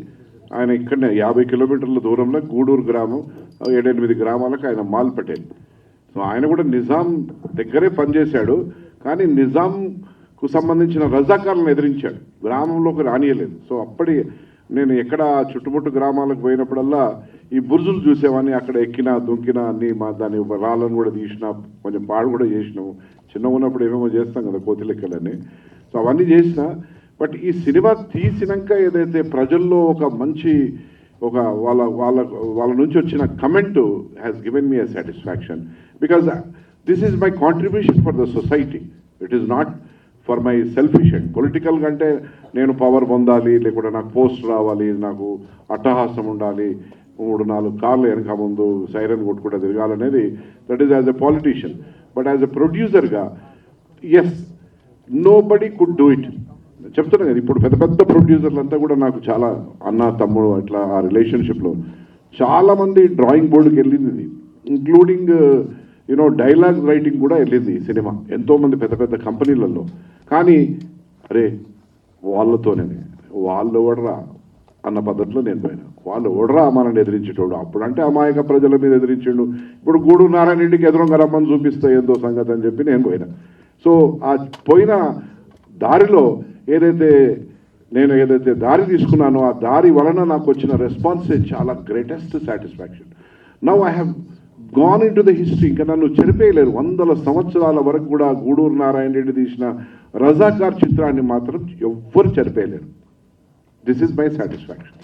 ఆయన ఇక్కడనే 50 కిలోమీటర్ల దూరంలో గూడూరు గ్రామం, 7-8 గ్రామాలకు ఆయన మాల్ పటేల్. సో ఆయన కూడా నిజాం దగ్గరే పనిచేశాడు, కానీ నిజాంకు సంబంధించిన రజాకారులను ఎదిరించాడు, గ్రామంలోకి రానియలేదు. సో అప్పటి నేను ఎక్కడ చుట్టుముట్టు గ్రామాలకు పోయినప్పుడల్లా ఈ బుర్జులు చూసేవాడిని. అక్కడ ఎక్కినా దుంకినా అన్ని దాని రాళ్ళను కూడా తీసినా, కొంచెం పాడు కూడా చేసినాము. చిన్న ఉన్నప్పుడు ఏమేమో చేస్తాం కదా, కోతి లెక్కలని. సో అవన్నీ చేసిన. బట్ ఈ సినిమా తీసినాక ఏదైతే ప్రజల్లో ఒక మంచి వాళ్ళ నుంచి వచ్చిన comment has given me a satisfaction. Because this is my contribution for the society. It is not for my selfish and political కంటే నేను పవర్ పొందాలి, లేకుంటే నాకు పోస్ట్ రావాలి, నాకు అట్టహాసం ఉండాలి, 3-4 కార్లు వెనక ముందు సైరన్ కొట్టుకుంటూ తిరగాలనేది that is as a politician. But as a ప్రొడ్యూసర్గా yes nobody could do it. చెప్తున్నా కదా, ఇప్పుడు పెద్ద పెద్ద ప్రొడ్యూసర్లంతా కూడా నాకు చాలా అన్న తమ్ముడు అట్లా ఆ రిలేషన్షిప్లో చాలామంది డ్రాయింగ్ బోర్డుకి వెళ్ళింది ఇది, ఇంక్లూడింగ్ డైలాగ్ రైటింగ్ కూడా వెళ్ళింది ఈ సినిమా ఎంతోమంది పెద్ద పెద్ద కంపెనీలలో. కానీ అరే వాళ్ళతోనే వాళ్ళు ఓడరా అన్న పద్ధతిలో నేను పోయినా. వాళ్ళు ఓడరా మనల్ని ఎదిరించేటోడు, అప్పుడంటే అమాయక ప్రజల మీద ఎదిరించాడు, ఇప్పుడు గూడూరు నారాయణ రెడ్డికి ఎదురుగా రమ్మని చూపిస్తే ఏందో సంగతి అని చెప్పి నేను పోయినా. సో ఆ పోయిన దారిలో ఏదైతే దారి తీసుకున్నానో ఆ దారి వలన నాకు వచ్చిన రెస్పాన్సే చాలా greatest satisfaction. Now I have gone in to the history. ఇంకా నన్ను చెరిపేయలేరు. 100 సంవత్సరాల వరకు కూడా గూడూరు నారాయణ రెడ్డి తీసిన రజాకార్ చిత్రాన్ని మాత్రం ఎవ్వరు చెరిపేయలేరు. This is my satisfaction.